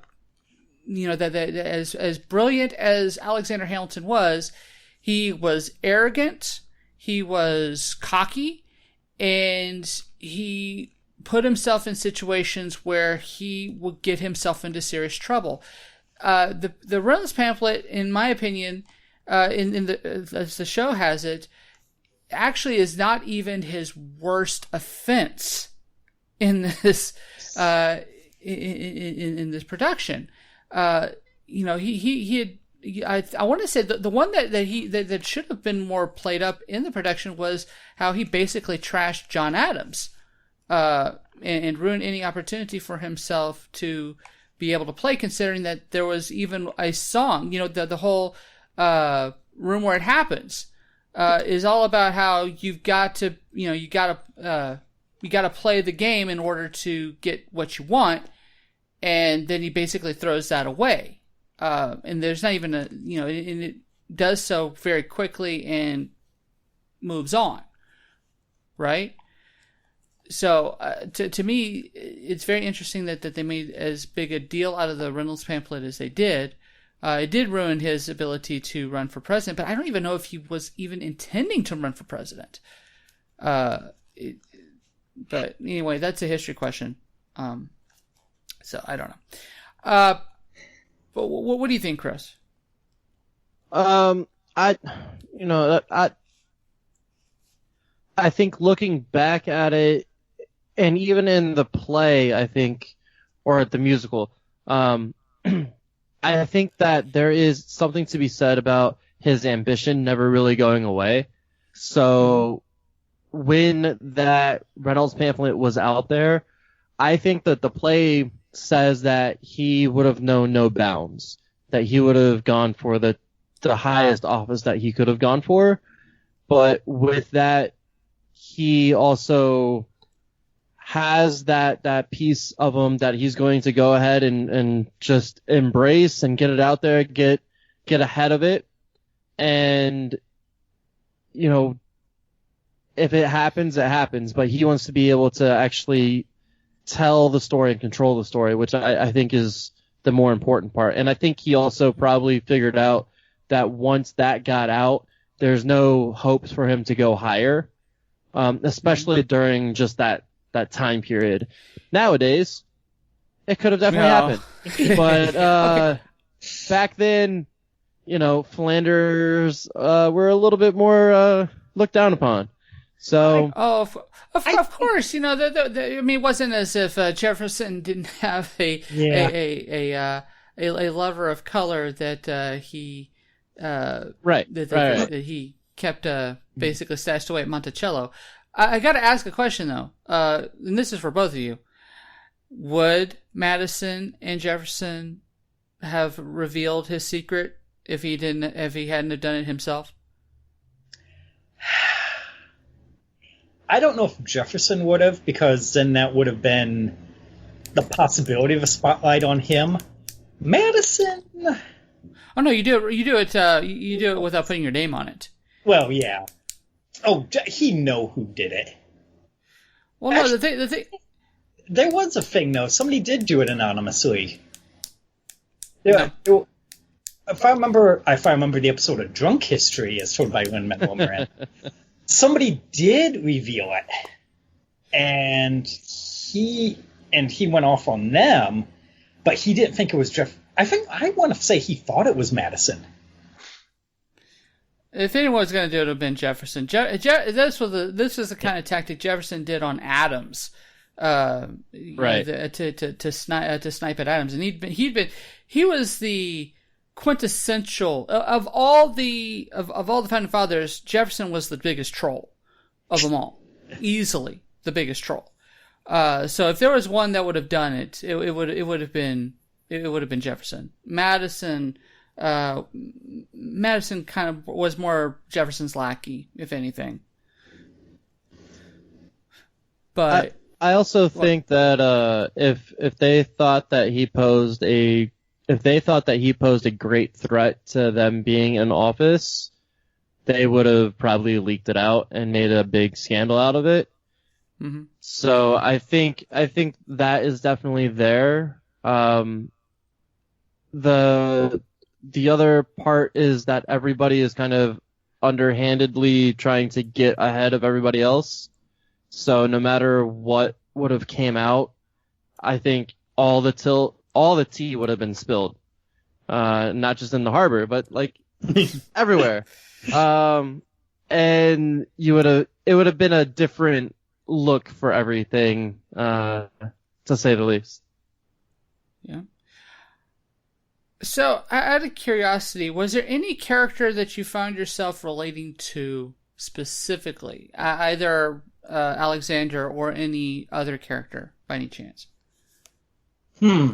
brilliant as Alexander Hamilton was, he was arrogant, he was cocky, and he put himself in situations where he would get himself into serious trouble. The Reynolds pamphlet, in my opinion, as the show has it, actually is not even his worst offense in this in this production. He had. I want to say the one that should have been more played up in the production was how he basically trashed John Adams, and ruined any opportunity for himself to be able to play, considering that there was even a song. The whole Room Where It Happens is all about how you've got to play the game in order to get what you want, and then he basically throws that away. And there's not even and it does so very quickly and moves on, right? So to me, it's very interesting that they made as big a deal out of the Reynolds pamphlet as they did. It did ruin his ability to run for president, but I don't even know if he was even intending to run for president. But anyway, that's a history question. So I don't know. But what do you think, Chris? I think looking back at it, and even in the play, I think, or at the musical, I think that there is something to be said about his ambition never really going away. So when that Reynolds pamphlet was out there, I think that the play says that he would have known no bounds, that he would have gone for the highest office that he could have gone for. But with that, he also has that piece of him that he's going to go ahead and just embrace and get it out there, get ahead of it. And, if it happens, it happens. But he wants to be able to actually tell the story and control the story, which I think is the more important part. And I think he also probably figured out that once that got out, there's no hopes for him to go higher, especially during just that time period. Nowadays, it could have definitely happened. But back then, Flanders were a little bit more looked down upon. So, of course, it wasn't as if Jefferson didn't have a lover of color that he that he kept basically stashed away at Monticello. I got to ask a question though, and this is for both of you: would Madison and Jefferson have revealed his secret if he hadn't have done it himself? I don't know if Jefferson would have, because then that would have been the possibility of a spotlight on him. Madison. Oh no, you do it without putting your name on it. Well, yeah. Oh, he know who did it. Well, actually, no, the thing. There was a thing though. Somebody did do it anonymously. Yeah. No. If I remember the episode of Drunk History as told by Lin Manuel-Miranda, somebody did reveal it, and he went off on them, but he didn't think it was Jeff. I want to say he thought it was Madison. If anyone was going to do it, it would have been Jefferson. This was the kind of tactic Jefferson did on Adams, right? To snipe at Adams, and he was the quintessential of all the founding fathers. Jefferson was the biggest troll of them all, easily the biggest troll. So if there was one that would have done it, it would have been Jefferson. Madison kind of was more Jefferson's lackey, if anything. But I also think that if they thought that he posed a great threat to them being in office, they would have probably leaked it out and made a big scandal out of it. Mm-hmm. So I think that is definitely there. The other part is that everybody is kind of underhandedly trying to get ahead of everybody else. So no matter what would have came out, I think all the tea would have been spilled. Not just in the harbor, but like everywhere. And it would have been a different look for everything, to say the least. Yeah. So, out of curiosity, was there any character that you found yourself relating to specifically? Either Alexander or any other character, by any chance? I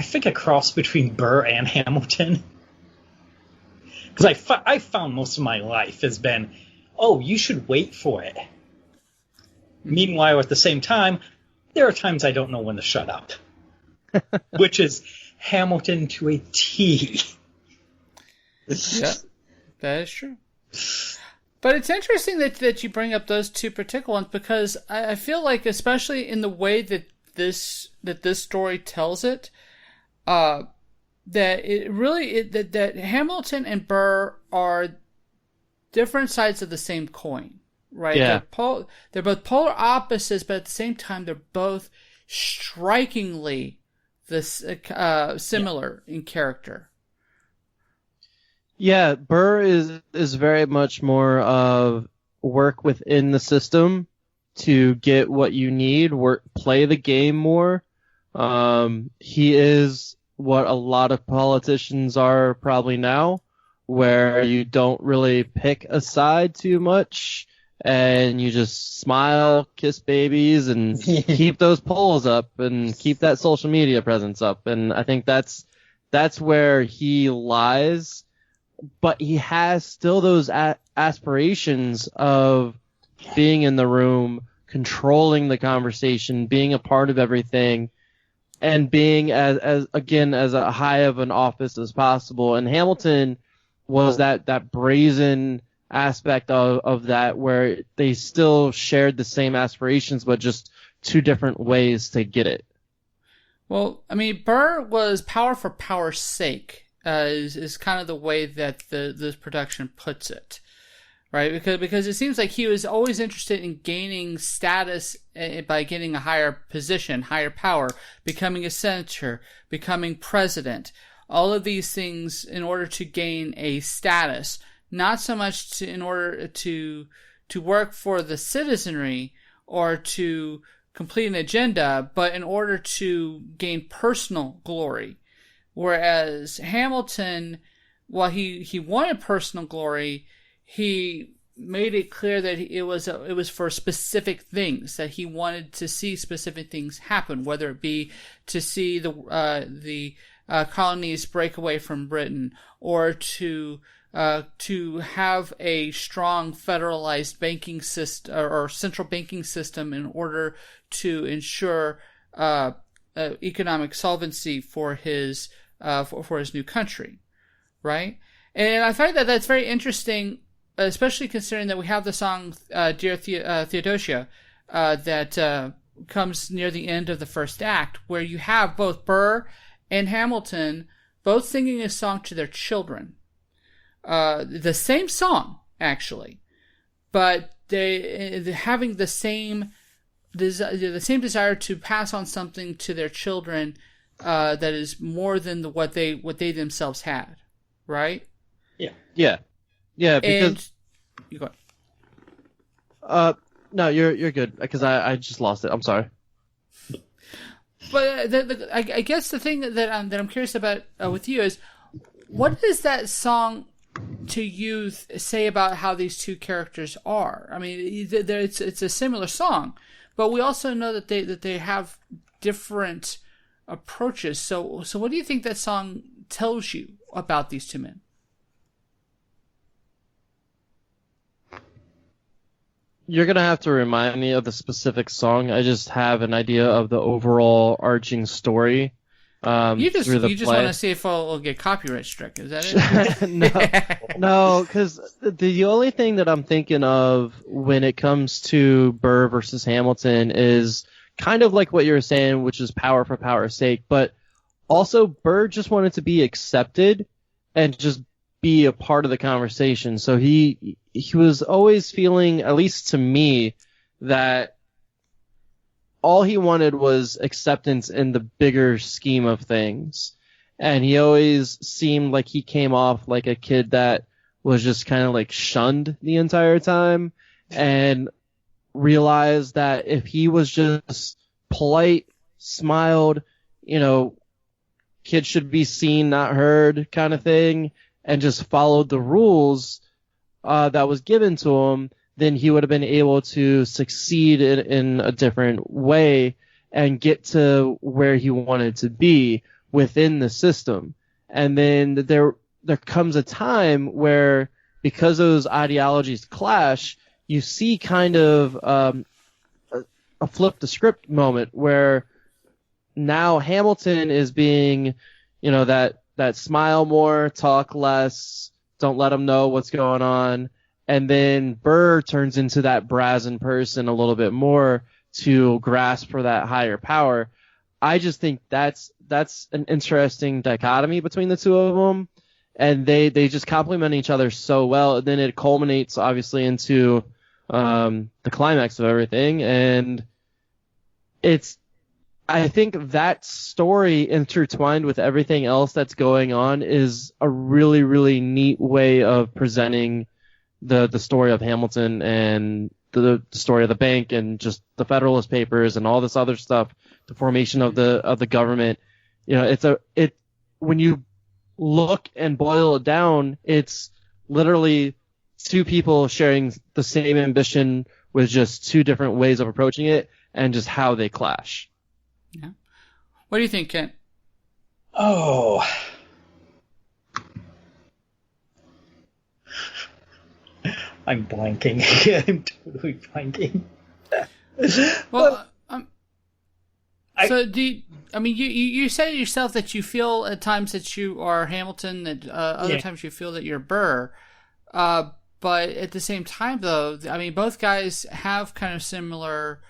think a cross between Burr and Hamilton. Because I found most of my life has been, oh, you should wait for it. Meanwhile, at the same time, there are times I don't know when to shut up. Which is Hamilton to a T. Yeah, that is true. But it's interesting that you bring up those two particular ones, because I feel like, especially in the way that this story tells it, that Hamilton and Burr are different sides of the same coin, right? Yeah. They're both polar opposites, but at the same time, they're both strikingly similar in character. Yeah, Burr is very much more of work within the system to get what you need, play the game more. He is what a lot of politicians are probably now, where you don't really pick a side too much, and you just smile, kiss babies, and keep those polls up, and keep that social media presence up. And I think that's where he lies. But he has still those aspirations of being in the room, controlling the conversation, being a part of everything, and being as a high of an office as possible. And Hamilton was that brazen aspect of that, where they still shared the same aspirations, but just two different ways to get it. Well, I mean, Burr was power for power's sake, is kind of the way that this production puts it, right? Because it seems like he was always interested in gaining status by getting a higher position, higher power, becoming a senator, becoming president, all of these things in order to gain a status. Not so much in order to work for the citizenry or to complete an agenda, but in order to gain personal glory. Whereas Hamilton, while he wanted personal glory, he made it clear that it was for specific things, that he wanted to see specific things happen, whether it be to see the colonies break away from Britain, or to have a strong federalized banking system or central banking system in order to ensure economic solvency for his new country, right? And I find that that's very interesting, especially considering that we have the song "Dear Theodosia" that comes near the end of the first act, where you have both Burr and Hamilton both singing a song to their children. The same song, actually, but they having the same desire to pass on something to their children that is more than what they themselves had, right? Yeah. Because you go ahead. No, you're good, because I just lost it. I'm sorry. But I guess the thing that I'm curious about with you is, what does that song to you say about how these two characters are? I mean, it's a similar song, but we also know that they have different approaches. So what do you think that song tells you about these two men? You're going to have to remind me of the specific song. I just have an idea of the overall arching story. You just want to see if I'll get copyright struck. Is that it? No, because the only thing that I'm thinking of when it comes to Burr versus Hamilton is kind of like what you were saying, which is power for power's sake. But also, Burr just wanted to be accepted and just be a part of the conversation. So he was always feeling, at least to me, that all he wanted was acceptance in the bigger scheme of things. And he always seemed like he came off like a kid that was just kind of like shunned the entire time, and realized that if he was just polite, smiled, kids should be seen, not heard kind of thing, and just followed the rules that was given to him, then he would have been able to succeed in a different way and get to where he wanted to be within the system. And then there comes a time where, because those ideologies clash, you see kind of a flip the script moment where now Hamilton is being, that smile more, talk less, don't let them know what's going on. And then Burr turns into that brazen person a little bit more to grasp for that higher power. I just think that's an interesting dichotomy between the two of them. And they just complement each other so well. And then it culminates, obviously, into the climax of everything. And I think that story intertwined with everything else that's going on is a really, really neat way of presenting the story of Hamilton and the story of the bank and just the Federalist Papers and all this other stuff, the formation of the government. When you look and boil it down, it's literally two people sharing the same ambition with just two different ways of approaching it and just how they clash. Yeah. What do you think, Kent? Oh. I'm blanking. I'm totally blanking. Well, you say yourself that you feel at times that you are Hamilton, that other times you feel that you're Burr. But at the same time, though, both guys have kind of similar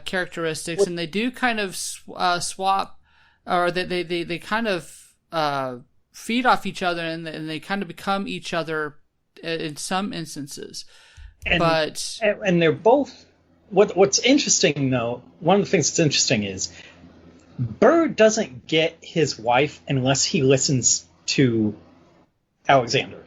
characteristics, and they do kind of swap, or they kind of feed off each other, and they kind of become each other in some instances. And they're both. What's interesting, though, one of the things that's interesting is Burr doesn't get his wife unless he listens to Alexander,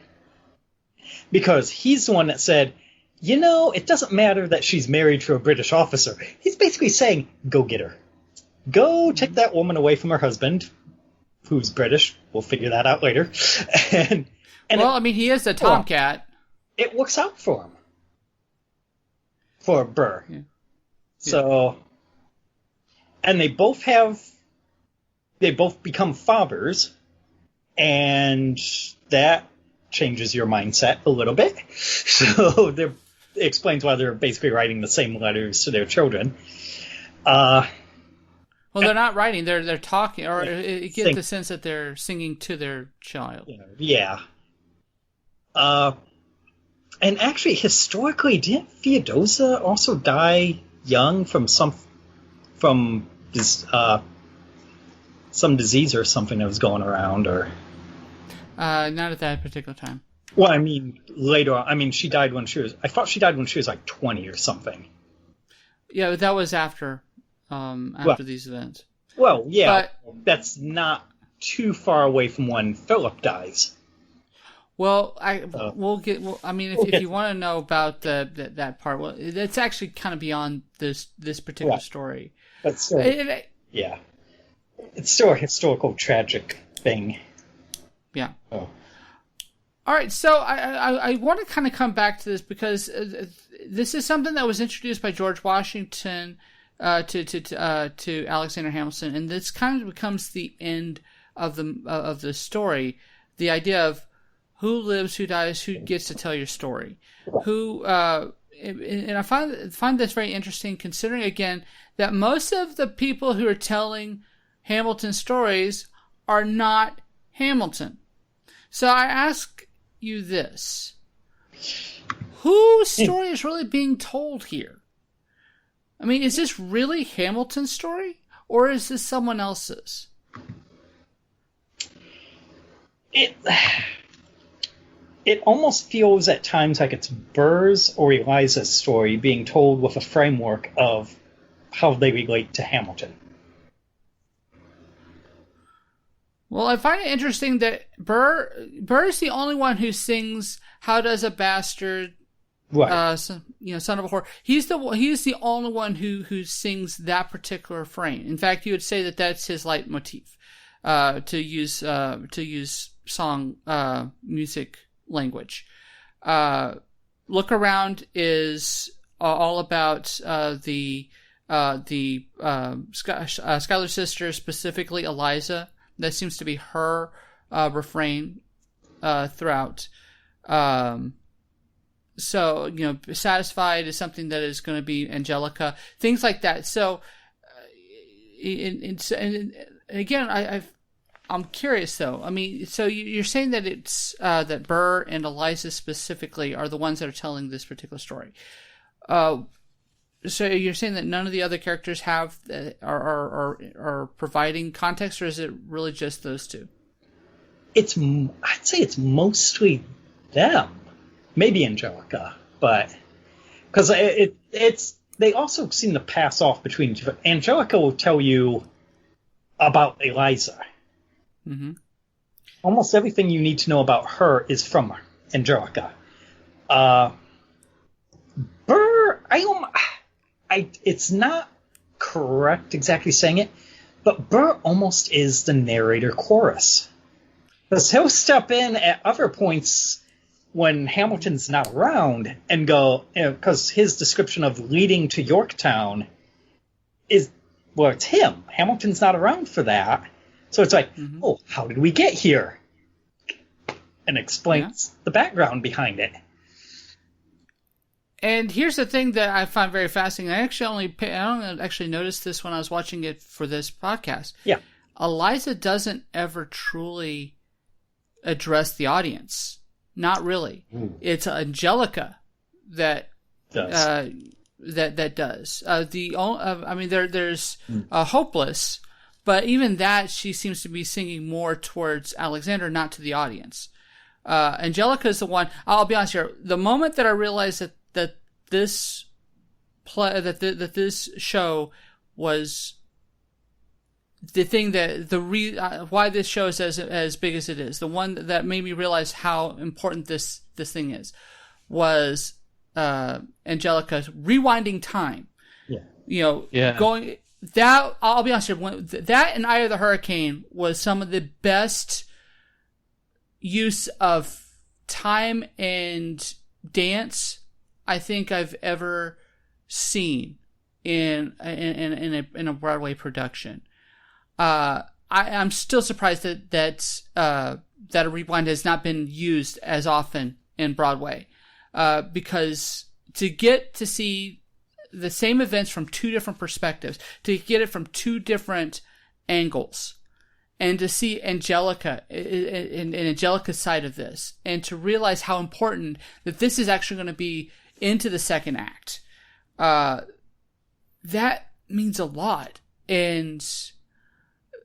because he's the one that said, it doesn't matter that she's married to a British officer. He's basically saying, go get her. Go take that woman away from her husband, who's British. We'll figure that out later. He is a tomcat. it works out for him. For Burr. Yeah. So, and they both become fathers, and that changes your mindset a little bit. So it explains why they're basically writing the same letters to their children. Well, they're not writing; they're talking, or you get the sense that they're singing to their child. Yeah. And actually, historically, didn't Theodosia also die young from some disease or something that was going around? Or not at that particular time. Well, I mean, later on. I mean, she died when she was... I thought she died when she was like 20 or something. Yeah, but that was after these events. Well, yeah, but that's not too far away from when Philip dies. Well, we'll get. Well, I mean, if you want to know about that part, well, it's actually kind of beyond this particular story. But still, yeah, it's still a historical tragic thing. Yeah. Oh. All right, so I want to kind of come back to this because this is something that was introduced by George Washington to Alexander Hamilton, and this kind of becomes the end of the story. The idea of who lives, who dies, who gets to tell your story. And I find this very interesting, considering again that most of the people who are telling Hamilton stories are not Hamilton. So I ask you this: whose story is really being told here? I mean, is this really Hamilton's story, or is this someone else's? It almost feels at times like it's Burr's or Eliza's story being told with a framework of how they relate to Hamilton. Well, I find it interesting that Burr's the only one who sings "How Does a Bastard, right. Son of a Whore." He's the only one who sings that particular frame. In fact, you would say that that's his leitmotif, to use song music language. Look Around is all about the Schuyler sisters, specifically Eliza. That seems to be her refrain throughout. So, Satisfied is something that is going to be Angelica, things like that. So, and again, I'm curious though. I mean, so you're saying that it's that Burr and Eliza specifically are the ones that are telling this particular story. So you're saying that none of the other characters are providing context, or is it really just those two? I'd say it's mostly them. Maybe Angelica, but because they also seem to pass off between. Angelica will tell you about Eliza. Mm-hmm. Almost everything you need to know about her is from Angelica. Burr, it's not correct exactly saying it, but Burr almost is the narrator chorus. Because he'll step in at other points when Hamilton's not around and go, because his description of leading to Yorktown it's him. Hamilton's not around for that. So it's like, oh, how did we get here? And explains the background behind it. And here's the thing that I find very fascinating. I don't actually notice this when I was watching it for this podcast. Yeah. Eliza doesn't ever truly address the audience. Not really. Ooh. It's Angelica that does. That does. There's Hopeless, but even that she seems to be singing more towards Alexander, not to the audience. Angelica is the one. I'll be honest here. The moment that I realized that this play, that this show was the thing that why this show is as big as it is, the one that made me realize how important this thing is, was Angelica's rewinding time. Yeah. Going that. I'll be honest here. That and Eye of the Hurricane was some of the best use of time and dance I think I've ever seen in a Broadway production. I'm still surprised that a rewind has not been used as often in Broadway, because to get to see the same events from two different perspectives, to get it from two different angles, and to see Angelica and Angelica's side of this, and to realize how important that this is actually going to be into the second act, that means a lot. And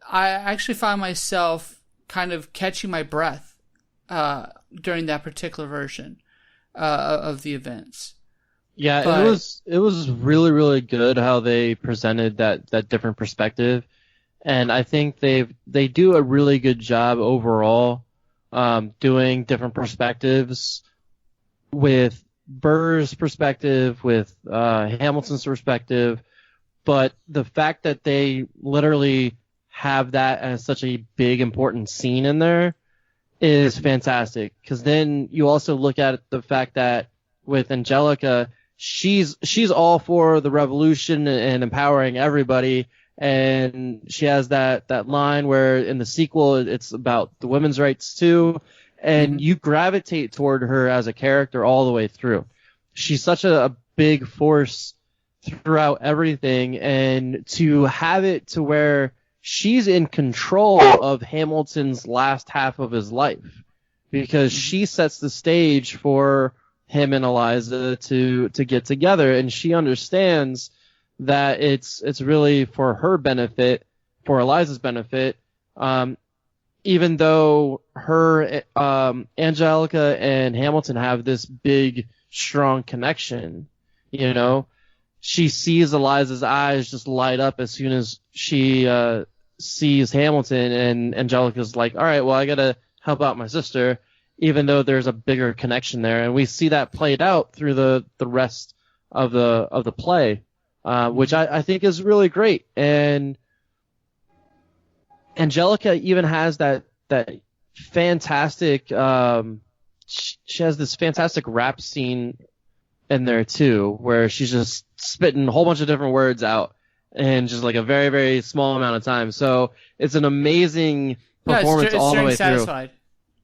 I actually found myself kind of catching my breath during that particular version of the events. Yeah, it was really, really good how they presented that different perspective, and I think they do a really good job overall doing different perspectives, with Burr's perspective, with Hamilton's perspective, but the fact that they literally have that as such a big important scene in there is fantastic, because then you also look at the fact that with Angelica, she's all for the revolution and empowering everybody, and she has that line where in the sequel it's about the women's rights too, and you gravitate toward her as a character all the way through. She's such a big force throughout everything, and to have it to where she's in control of Hamilton's last half of his life, because she sets the stage for him and Eliza to get together, and she understands that it's really for her benefit, for Eliza's benefit, even though her Angelica and Hamilton have this big, strong connection. You know, she sees Eliza's eyes just light up as soon as she sees Hamilton, and Angelica's like, all right, well, I gotta help out my sister, even though there's a bigger connection there. And we see that played out through the rest of the play, which I think is really great. And Angelica even has that fantastic, she has this fantastic rap scene in there too, where she's just spitting a whole bunch of different words out in just like a very, very small amount of time. So it's an amazing performance all the way Satisfied. through.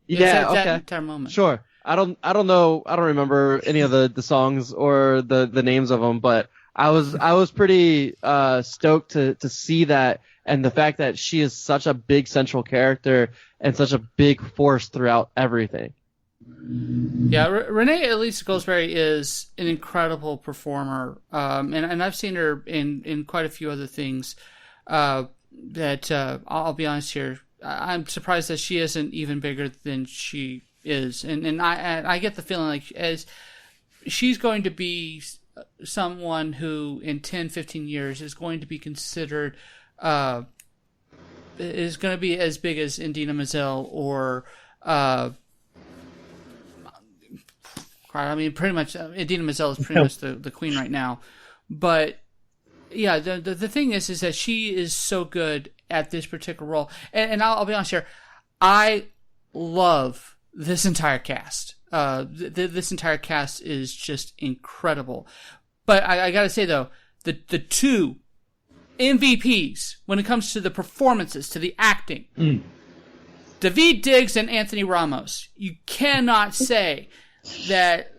Yeah, okay. That entire moment. Sure. I don't know. I don't remember any of the songs or the names of them, but I was pretty stoked to see that, and the fact that she is such a big central character and such a big force throughout everything. Yeah, Renee Elise Goldsberry is an incredible performer, and I've seen her in quite a few other things. That I'll be honest here, I'm surprised that she isn't even bigger than she is, and I get the feeling like as she's going to be someone who in 10, 15 years is going to be considered is going to be as big as Idina Menzel or I mean, pretty much Idina Menzel is pretty much the queen right now. But yeah, the thing is that she is so good at this particular role, and I'll be honest here, I love this entire cast. This entire cast is just incredible. But I gotta say though, the two MVPs when it comes to the performances, to the acting, Daveed Diggs and Anthony Ramos. You cannot say that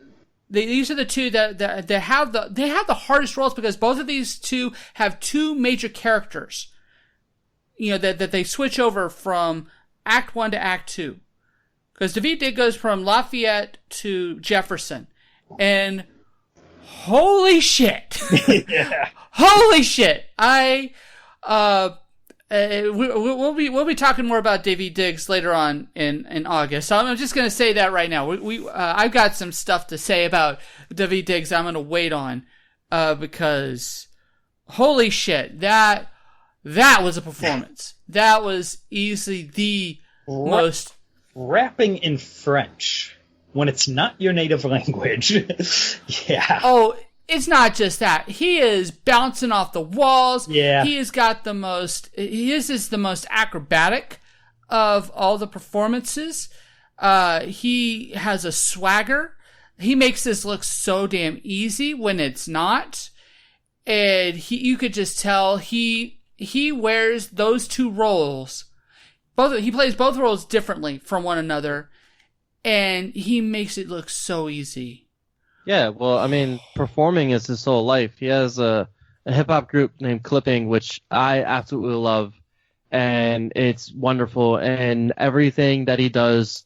these are the two that have the hardest roles, because both of these two have two major characters. You know, that they switch over from Act 1 to Act 2. Because Daveed Diggs goes from Lafayette to Jefferson. And holy shit. Yeah. Holy shit. We'll be talking more about Daveed Diggs later on in August. So I'm just going to say that right now. I've got some stuff to say about Daveed Diggs I'm going to wait on, because holy shit, that was a performance. That was easily the most rapping in French when it's not your native language. Yeah. Oh, it's not just that. He is bouncing off the walls. Yeah. He is the most acrobatic of all the performances. He has a swagger he makes this look so damn easy when it's not. And you could just tell he wears those two roles. He plays both roles differently from one another. And he makes it look so easy. Yeah, well, I mean, performing is his whole life. He has a hip-hop group named Clipping, which I absolutely love. And it's wonderful. And everything that he does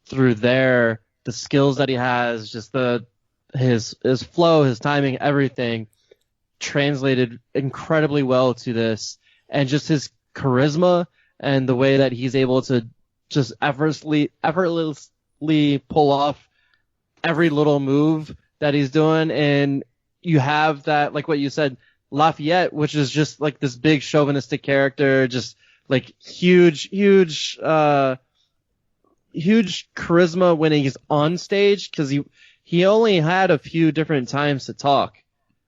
through there, the skills that he has, just his flow, his timing, everything translated incredibly well to this. And just his charisma and the way that he's able to just effortlessly pull off every little move that he's doing. And you have that, like what you said, Lafayette, which is just like this big chauvinistic character, just like huge charisma when he's on stage, because he only had a few different times to talk.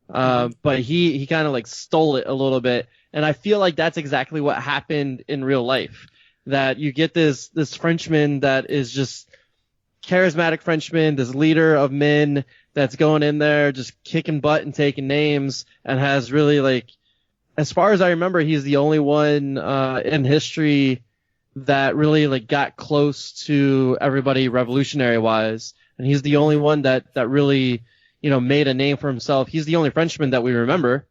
But he kind of like stole it a little bit. And I feel like that's exactly what happened in real life. That you get this Frenchman that is just charismatic Frenchman, this leader of men that's going in there just kicking butt and taking names, and has really, like, as far as I remember, he's the only one in history that really like got close to everybody revolutionary wise. And he's the only one that really, made a name for himself. He's the only Frenchman that we remember,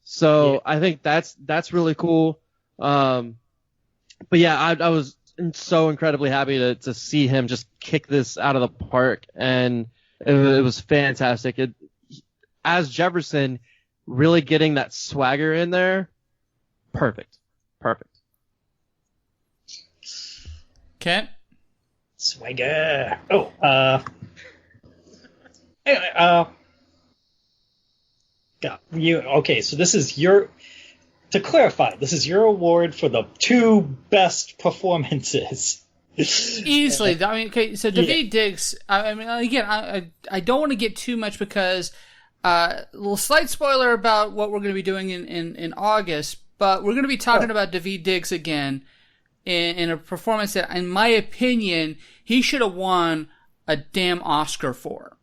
So yeah. I think that's really cool. But yeah, I was so incredibly happy to see him just kick this out of the park, and it was fantastic. As Jefferson, really getting that swagger in there, perfect. Kent? Swagger. Anyway, okay, so this is to clarify, this is your award for the two best performances. Easily. I mean, okay, so Daveed Diggs, I mean, again, I don't want to get too much because, a little slight spoiler about what we're going to be doing in August, but we're going to be talking about Daveed Diggs again in a performance that, in my opinion, he should have won a damn Oscar for.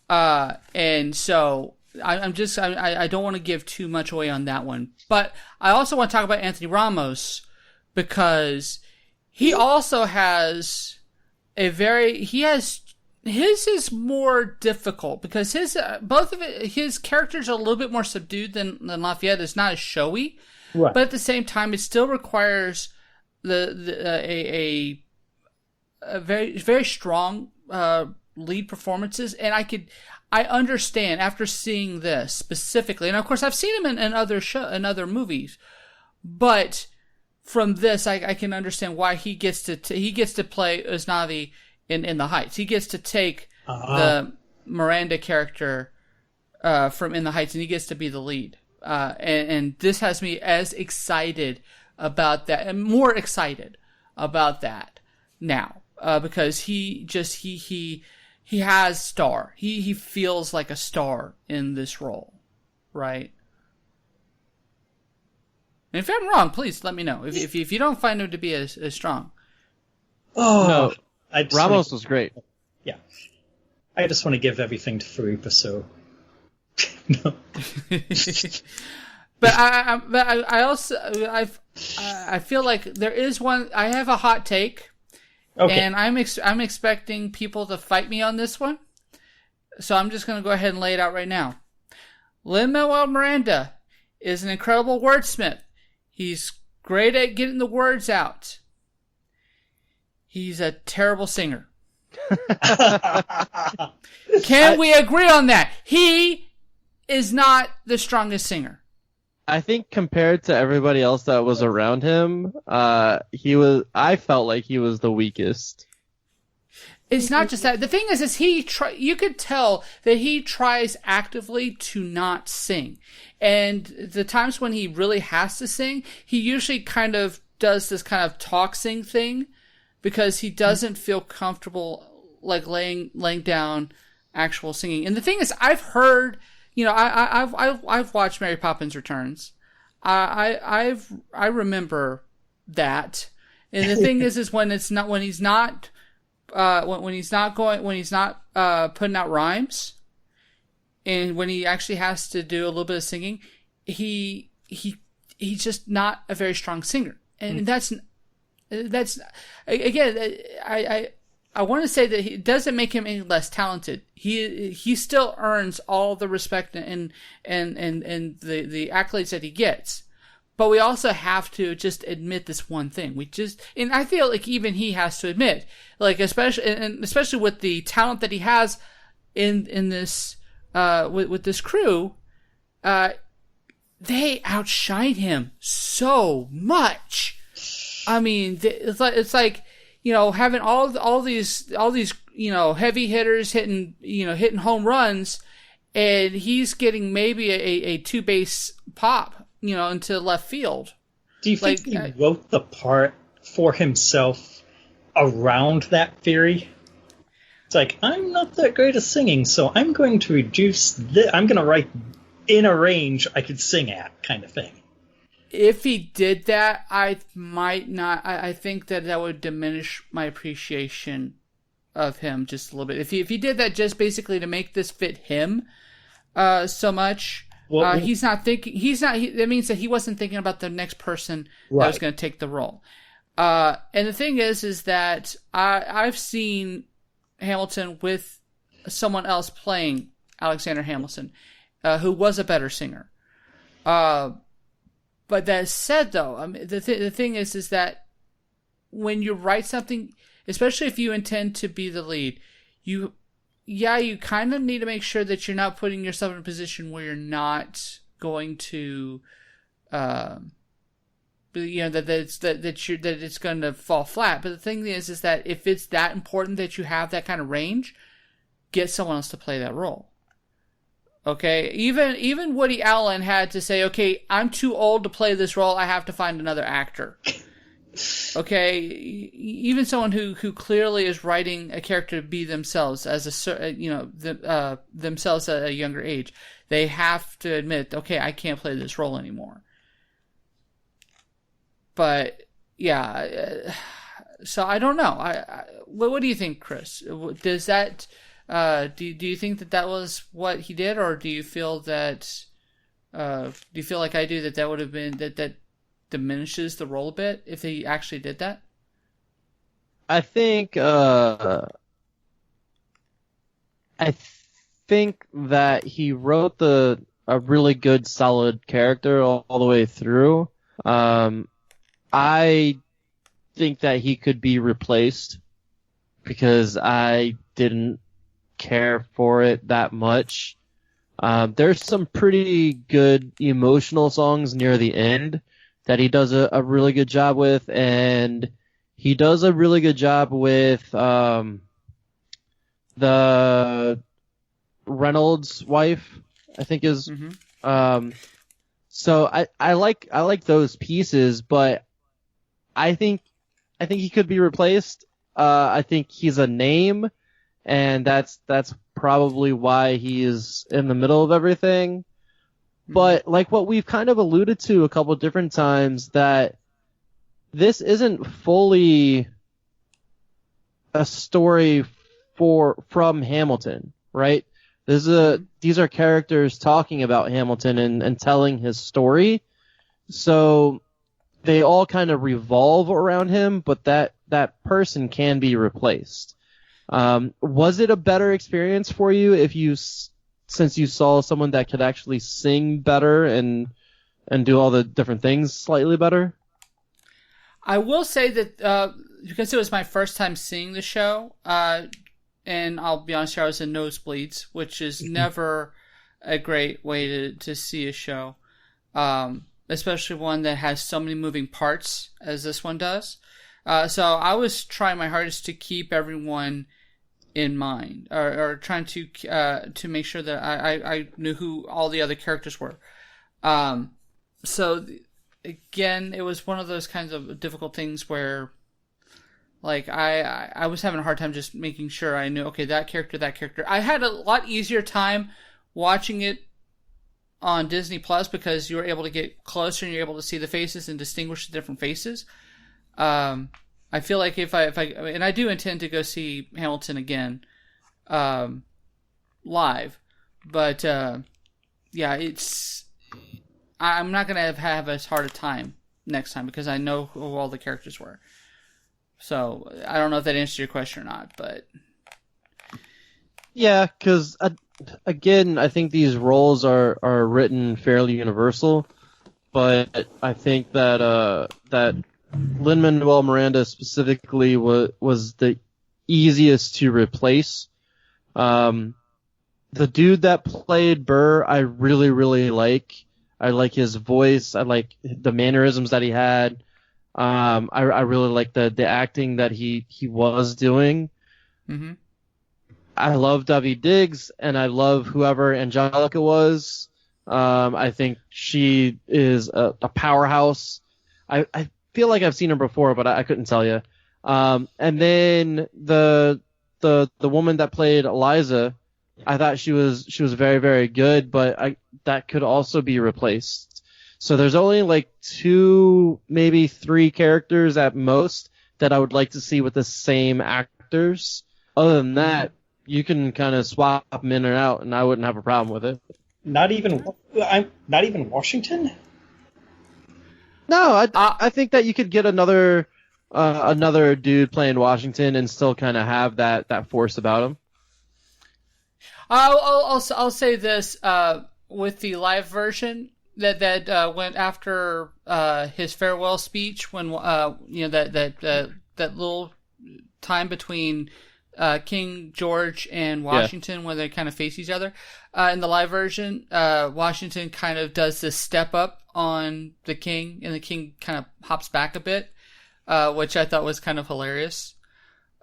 And so I don't want to give too much away on that one, but I also want to talk about Anthony Ramos, because he also has his is more difficult, because his characters are a little bit more subdued than Lafayette. It's not as showy, right. But at the same time, it still requires a very, very strong lead performances. And I understand after seeing this specifically, and of course I've seen him in other movies, but from this I can understand why he gets to play Usnavi in The Heights. He gets to take the Miranda character from In the Heights, and he gets to be the lead. And this has me as excited about that, and more excited about that now, because he has star. He feels like a star in this role, right? And if I'm wrong, please let me know. If you don't find him to be as strong. Oh, no, Ramos was great. Yeah, I just want to give everything to Faripa, so. No. But I also feel like there is one. I have a hot take, okay. And I'm expecting people to fight me on this one, so I'm just going to go ahead and lay it out right now. Lin Manuel-Miranda is an incredible wordsmith. He's great at getting the words out. He's a terrible singer. Can we agree on that? He is not the strongest singer. I think compared to everybody else that was around him, I felt like he was the weakest. It's not just that. The thing is you could tell that he tries actively to not sing. And the times when he really has to sing, he usually kind of does this kind of talk sing thing, because he doesn't feel comfortable like laying down actual singing. And the thing is, I've heard, I've watched Mary Poppins Returns. I remember that. And the thing is when he's not when he's not putting out rhymes, and when he actually has to do a little bit of singing, he's just not a very strong singer, and that's again, I want to say that it doesn't make him any less talented. He still earns all the respect and the accolades that he gets. But we also have to just admit this one thing. And I feel like even he has to admit, like especially with the talent that he has in this with this crew, they outshine him so much. I mean, it's like having all these heavy hitters hitting home runs, and he's getting maybe a two base pop into left field. Do you think he wrote the part for himself around that theory? It's like, I'm not that great at singing, so I'm going to I'm going to write in a range I could sing at, kind of thing. If he did that, I might not. I think that would diminish my appreciation of him just a little bit. If he did that just basically to make this fit him so much, he's not thinking. That means that he wasn't thinking about the next person that was going to take the role. And the thing is that I've seen Hamilton with someone else playing Alexander Hamilton, who was a better singer. But that said, though, I mean, the thing is that when you write something, especially if you intend to be the lead, you kind of need to make sure that you're not putting yourself in a position where you're not going to, that it's going to fall flat. But the thing is that if it's that important that you have that kind of range, get someone else to play that role. Okay, even Woody Allen had to say, okay, I'm too old to play this role. I have to find another actor. Okay, even someone who clearly is writing a character to be themselves themselves at a younger age, they have to admit, okay, I can't play this role anymore. But yeah, so I don't know. What do you think, Chris? Does that? Do you think that was what he did, or do you feel that? Do you feel like I do that would have been that diminishes the role a bit if he actually did that? I think that he wrote a really good, solid character all the way through. I think that he could be replaced because I didn't care for it that much. There's some pretty good emotional songs near the end that he does a really good job with, and he does a really good job with the Reynolds wife, I think is. Mm-hmm. So I like those pieces, but I think he could be replaced. I think he's a name, and that's probably why he is in the middle of everything. But like what we've kind of alluded to a couple different times, that this isn't fully a story from Hamilton, right? These are characters talking about Hamilton and telling his story. So they all kind of revolve around him, but that person can be replaced. Was it a better experience for you since you saw someone that could actually sing better and do all the different things slightly better? I will say that because it was my first time seeing the show, and I'll be honest here, I was in nosebleeds, which is never a great way to see a show, especially one that has so many moving parts as this one does. So I was trying my hardest to keep everyone in mind, or trying to make sure that I knew who all the other characters were. So again, it was one of those kinds of difficult things where, like, I was having a hard time just making sure I knew, okay, that character. I had a lot easier time watching it on Disney Plus because you were able to get closer and you're able to see the faces and distinguish the different faces. I feel like if I and I do intend to go see Hamilton again, live, but yeah, I'm not gonna have as hard a time next time because I know who all the characters were. So I don't know if that answers your question or not, but yeah, because again, I think these roles are written fairly universal, but I think that that Lin Manuel-Miranda specifically was the easiest to replace. The dude that played Burr, I really, really like. I like his voice. I like the mannerisms that he had. I really like the acting that he was doing. Mm-hmm. I love Daveed Diggs, and I love whoever Angelica was. I think she is a powerhouse. I feel like I've seen her before, but I couldn't tell you. And then the woman that played Eliza, I thought she was very, very good, but that could also be replaced. So there's only like 2, maybe 3 characters at most that I would like to see with the same actors. Other than that, you can kind of swap them in and out, and I wouldn't have a problem with it. Not even Washington? No, I think that you could get another dude playing Washington and still kind of have that force about him. I'll say this with the live version that went after his farewell speech when that little time between King George and Washington when they kind of face each other. In the live version, Washington kind of does this step up on the king, and the king kind of hops back a bit, which I thought was kind of hilarious.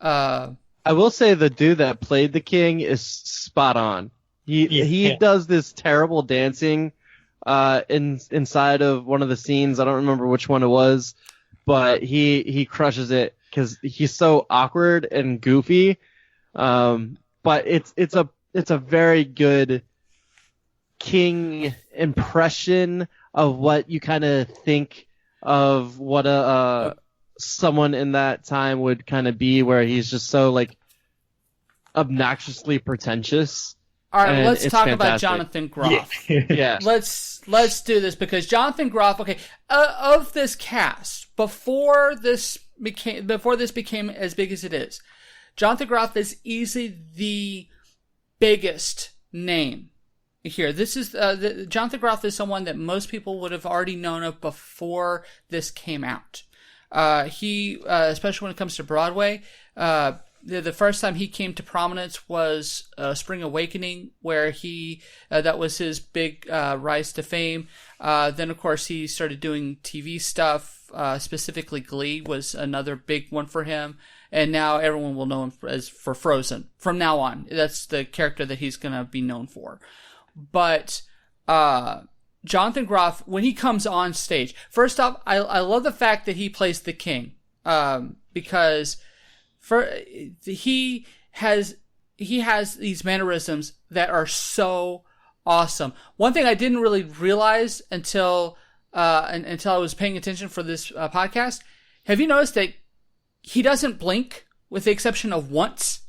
I will say the dude that played the king is spot on. He does this terrible dancing inside of one of the scenes. I don't remember which one it was, but he crushes it because he's so awkward and goofy. But it's a very good king impression of what you kind of think of what someone in that time would kind of be, where he's just so like obnoxiously pretentious. All right, let's talk fantastic. about Jonathan Groff. Yeah. Let's do this because Jonathan Groff. Okay, of this cast before this became as big as it is, Jonathan Groff is easily the biggest name here. This is Jonathan Groff is someone that most people would have already known of before this came out. He, especially when it comes to Broadway, the first time he came to prominence was Spring Awakening, where that was his big rise to fame. Then, of course, he started doing TV stuff. Specifically, Glee was another big one for him. And now everyone will know him for Frozen. From now on, that's the character that he's going to be known for. But Jonathan Groff, when he comes on stage, first off, I love the fact that he plays the king, because he has these mannerisms that are so awesome. One thing I didn't really realize until I was paying attention for this podcast. Have you noticed that he doesn't blink, with the exception of once?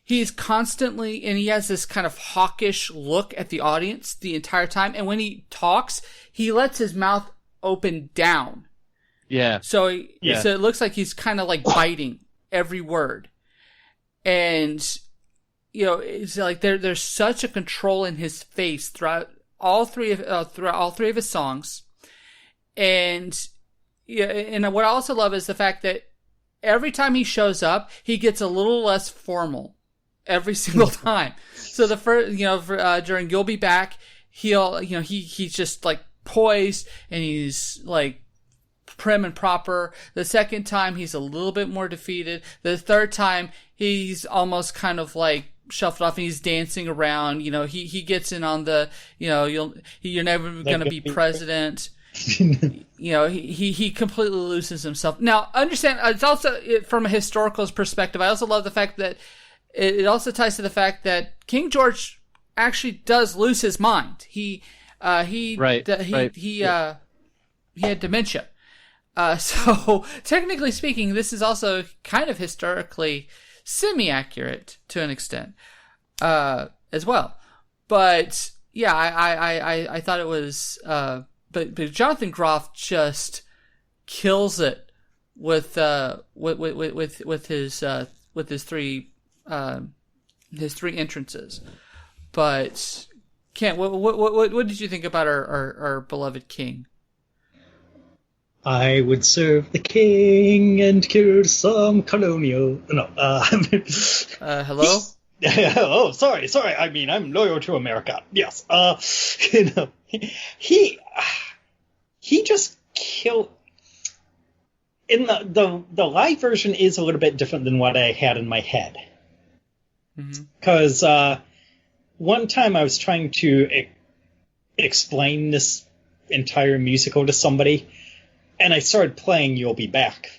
He's constantly, and he has this kind of hawkish look at the audience the entire time. And when he talks, he lets his mouth open down. Yeah. So it looks like he's kind of like biting every word. And, it's like there's such a control in his face throughout all three of his songs. And what I also love is the fact that every time he shows up, he gets a little less formal every single time. So the first, during You'll Be Back, he's just like poised and he's like prim and proper. The second time, he's a little bit more defeated. The third time, he's almost kind of like shuffled off and he's dancing around. He gets in on the, you're never going to be president. He completely loses himself. Now, understand, it's also from a historical perspective. I also love the fact that it also ties to the fact that King George actually does lose his mind. He had dementia. So technically speaking, this is also kind of historically semi-accurate to an extent, as well. But yeah, I thought it was, but Jonathan Groff just kills it with his three entrances. But Kent, what did you think about our beloved king? I would serve the king and kill some colonial. No, Hello? Oh, sorry. I mean, I'm loyal to America. Yes. He just killed. In the live version is a little bit different than what I had in my head. Because one time I was trying to explain this entire musical to somebody, and I started playing You'll Be Back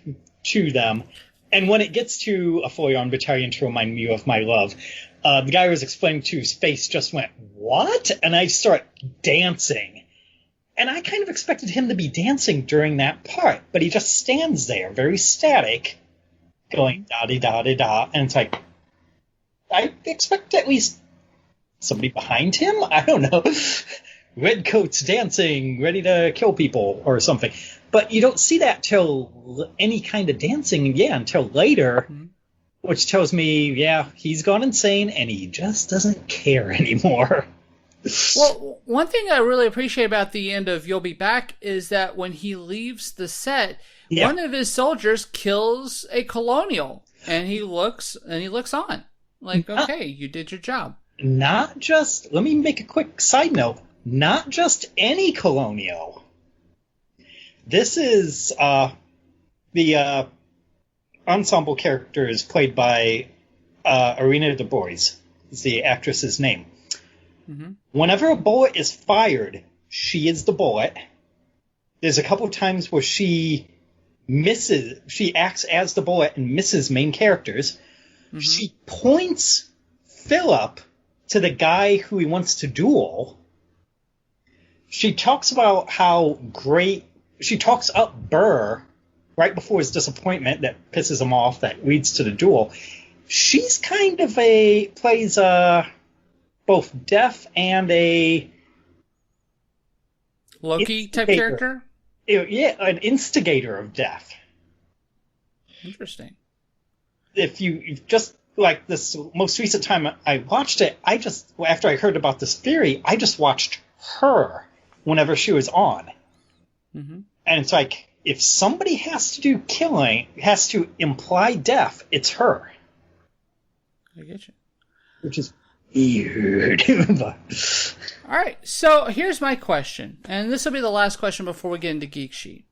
to them. And when it gets to A Fully Armed Battalion to Remind Me of My Love, the guy I was explaining to, his face just went, what? And I start dancing. And I kind of expected him to be dancing during that part, but he just stands there, very static, going da-di-da-di-da. And it's like, I expect at least somebody behind him? I don't know. Redcoats dancing, ready to kill people or something. But you don't see that till any kind of dancing, until later, which tells me, he's gone insane and he just doesn't care anymore. Well, one thing I really appreciate about the end of You'll Be Back is that when he leaves the set, one of his soldiers kills a colonial, and he looks on. Like, okay, you did your job. Not just, let me make a quick side note, not just any colonial. This is the ensemble character is played by Irina Du Bois, is the actress's name. Whenever a bullet is fired, she is the bullet. There's a couple of times where she acts as the bullet and misses main characters. She points Philip to the guy who he wants to duel. She talks about how great... She talks up Burr right before his disappointment that pisses him off, that leads to the duel. She's kind of plays both deaf and a... Loki-type character? Yeah, an instigator of death. Interesting. If you just, like this most recent time I watched it, after I heard about this theory, I just watched her whenever she was on. And it's like, if somebody has to do killing, has to imply death, it's her. I get you. Which is weird. All right, so here's my question, and this will be the last question before we get into Geek Sheet.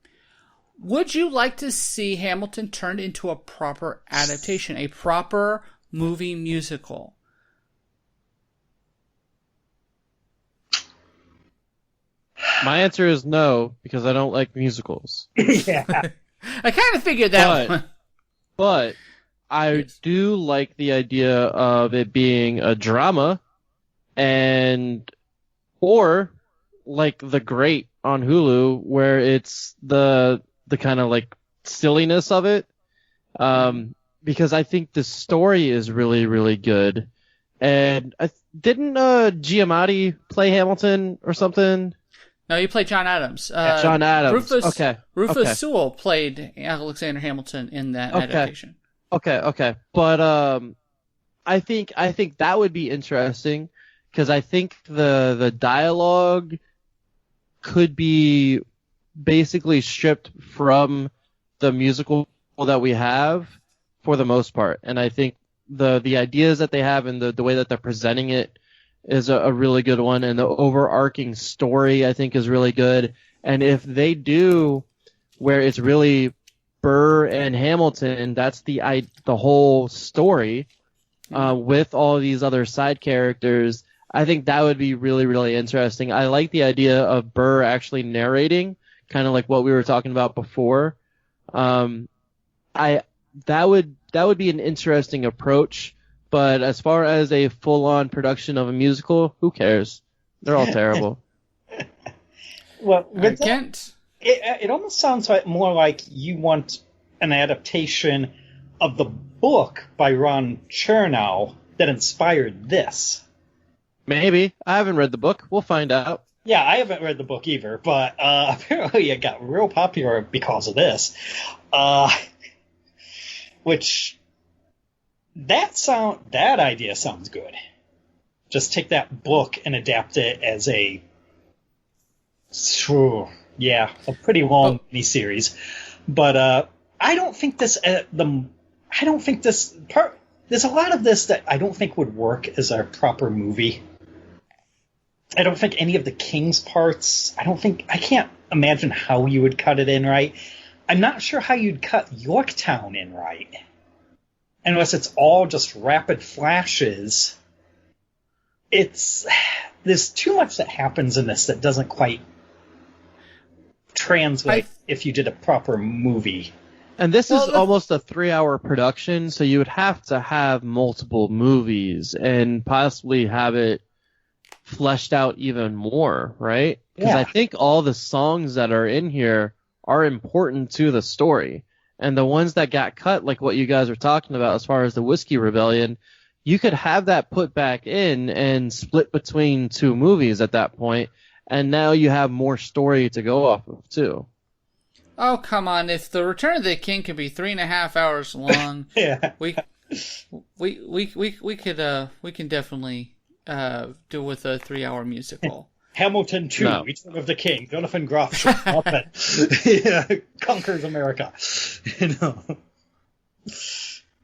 Would you like to see Hamilton turned into a proper adaptation, a proper movie musical? My answer is no, because I don't like musicals. Yeah. I kind of figured that one. But I do like the idea of it being a drama, or like The Great on Hulu, where it's the kind of like silliness of it, because I think the story is really, really good. And didn't Giamatti play Hamilton or something? No, you played John Adams. John Adams. Rufus Sewell played Alexander Hamilton in that adaptation. Okay. But I think that would be interesting, because I think the dialogue could be basically stripped from the musical that we have for the most part. And I think the ideas that they have and the way that they're presenting it is a really good one. And the overarching story, I think, is really good. And if they do where it's really Burr and Hamilton, that's the whole story, with all these other side characters, I think that would be really, really interesting. I like the idea of Burr actually narrating, kind of like what we were talking about before. That would be an interesting approach. But as far as a full-on production of a musical, who cares? They're all terrible. Well, Kent? It almost sounds more like you want an adaptation of the book by Ron Chernow that inspired this. Maybe. I haven't read the book. We'll find out. Yeah, I haven't read the book either, but apparently it got real popular because of this. Which that idea sounds good. Just take that book and adapt it as a pretty long miniseries. But I don't think this there's a lot of this that I don't think would work as a proper movie. I don't think any of the King's parts, I can't imagine how you would cut it in right. I'm not sure how you'd cut Yorktown in right. Unless it's all just rapid flashes. There's too much that happens in this that doesn't quite translate if you did a proper movie. And this is almost a 3-hour production, so you would have to have multiple movies and possibly have it fleshed out even more, right? Because I think all the songs that are in here are important to the story. And the ones that got cut, like what you guys are talking about as far as the Whiskey Rebellion, you could have that put back in and split between 2 movies at that point, and now you have more story to go off of, too. Oh, come on. If The Return of the King could be 3.5 hours long, we can definitely do with a 3-hour musical. Hamilton 2, Return of the King. Jonathan Groff conquers America.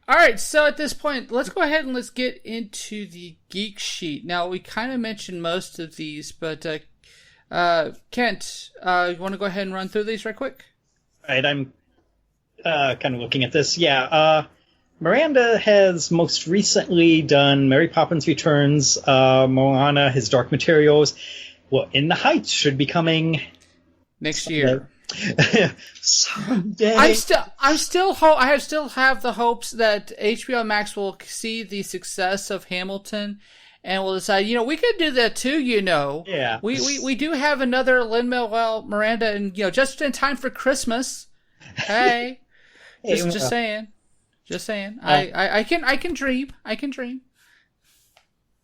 All right, so at this point, let's go ahead and let's get into the Geek Sheet. Now, we kind of mentioned most of these, but Kent, you want to go ahead and run through these right quick? All right, I'm kind of looking at this. Miranda has most recently done Mary Poppins Returns, Moana, His Dark Materials. Well, In the Heights should be coming next year. Someday. I still have the hopes that HBO Max will see the success of Hamilton and will decide, we could do that too, Yeah. We do have another Lin Manuel-Miranda and just in time for Christmas. Hey. Just saying. Just saying. I can dream. I can dream.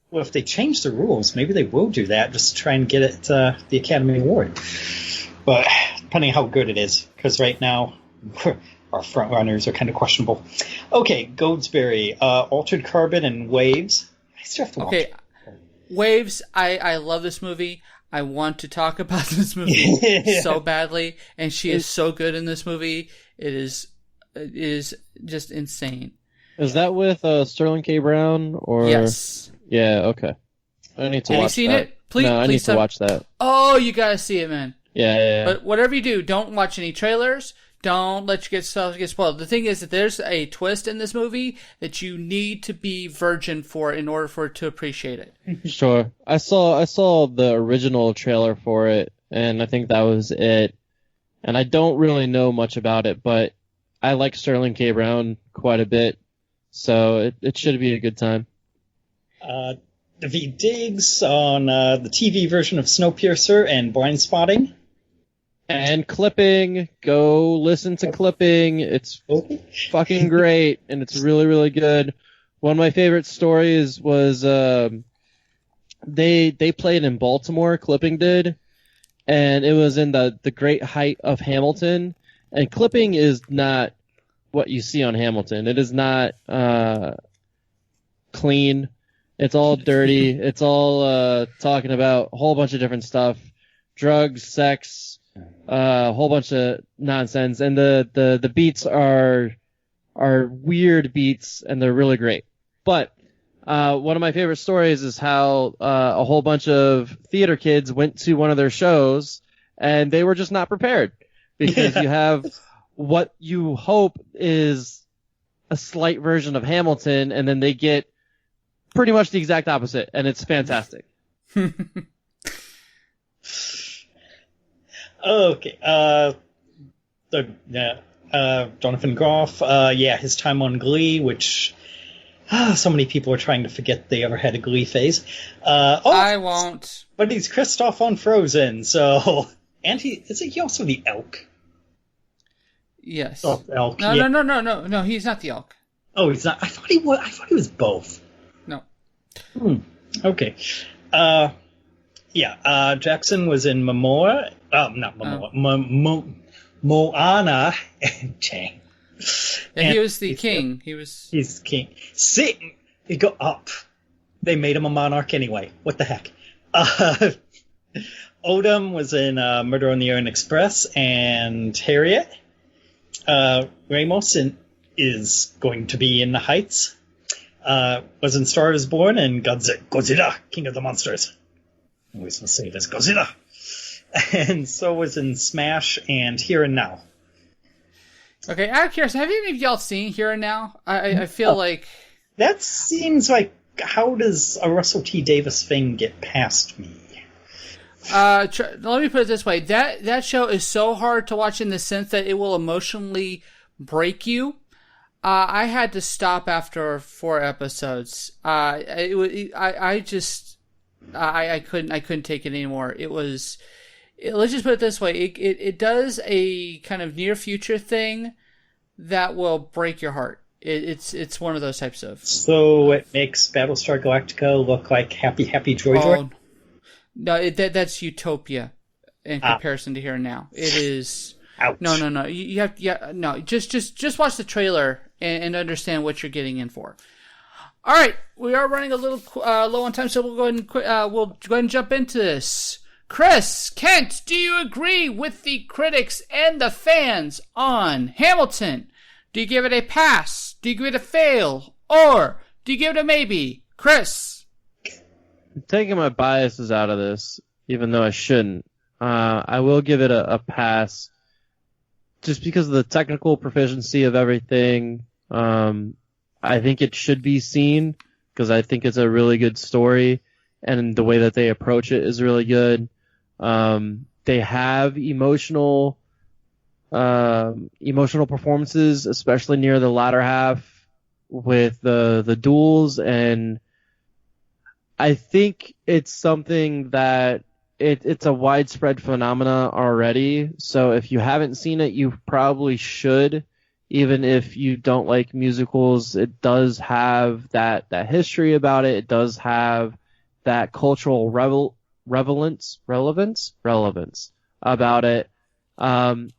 Well, if they change the rules, maybe they will do that just to try and get it the Academy Award. But depending on how good it is, because right now our front runners are kind of questionable. Okay, Goldsberry, Altered Carbon and Waves. I still have to watch it. Waves, I love this movie. I want to talk about this movie so badly, and she is so good in this movie. It is just insane. Is that with Sterling K. Brown? Or yes. Yeah, okay. I need to watch that. Have you seen it? Please, no, I need to watch that. Oh, you gotta see it, man. Yeah. But whatever you do, don't watch any trailers. Don't let yourself get spoiled. The thing is that there's a twist in this movie that you need to be virgin for in order for it to appreciate it. Sure. I saw the original trailer for it, and I think that was it. And I don't really know much about it, but I like Sterling K. Brown quite a bit, so it should be a good time. David Diggs on the TV version of Snowpiercer and Blindspotting. And Clipping. Go listen to Clipping. It's fucking great, and it's really, really good. One of my favorite stories was they played in Baltimore, Clipping did, and it was in the great height of Hamilton. And Clipping is not what you see on Hamilton. It is not clean. It's all dirty. It's all talking about a whole bunch of different stuff. Drugs, sex, a whole bunch of nonsense. And the beats are weird beats, and they're really great. But one of my favorite stories is how a whole bunch of theater kids went to one of their shows, and they were just not prepared. Because you have what you hope is a slight version of Hamilton, and then they get pretty much the exact opposite, and it's fantastic. Okay. Jonathan Groff, his time on Glee, which so many people are trying to forget they ever had a Glee phase. I won't. But he's Kristoff on Frozen, so And he also the elk? Yes. Oh, elk. No, yeah. no. He's not the elk. Oh, he's not. I thought he was both. No. Okay. Jackson was in Momoa. Not Momoa. Moana. Dang. Yeah, he was the king. He's king. See, he got up. They made him a monarch anyway. What the heck? Odom was in Murder on the Orient Express and Harriet. Ramos is going to be in The Heights. Was in Star is Born and Godzilla, King of the Monsters. I always must say this, Godzilla. And so was in Smash and Here and Now. Okay, I'm curious, have any of y'all seen Here and Now? I feel like... That seems like, how does a Russell T. Davis thing get past me? Let me put it this way. That show is so hard to watch in the sense that it will emotionally break you. I had to stop after 4 episodes. I couldn't take it anymore. Let's just put it this way. It does a kind of near future thing that will break your heart. It's one of those types of. So it makes Battlestar Galactica look like Happy Joy. No, that's Utopia in comparison to Here and Now. It is. Ouch. No. You have just watch the trailer and understand what you're getting in for. All right, we are running a little low on time, so we'll go ahead and jump into this. Chris, Kent, do you agree with the critics and the fans on Hamilton? Do you give it a pass? Do you give it a fail? Or do you give it a maybe? Chris? I'm taking my biases out of this, even though I shouldn't. I will give it a pass, just because of the technical proficiency of everything. I think it should be seen, because I think it's a really good story, and the way that they approach it is really good. They have emotional performances, especially near the latter half with the duels, and I think it's something that it's a widespread phenomena already. So if you haven't seen it, you probably should. Even if you don't like musicals, it does have that history about it. It does have that cultural relevance about it. And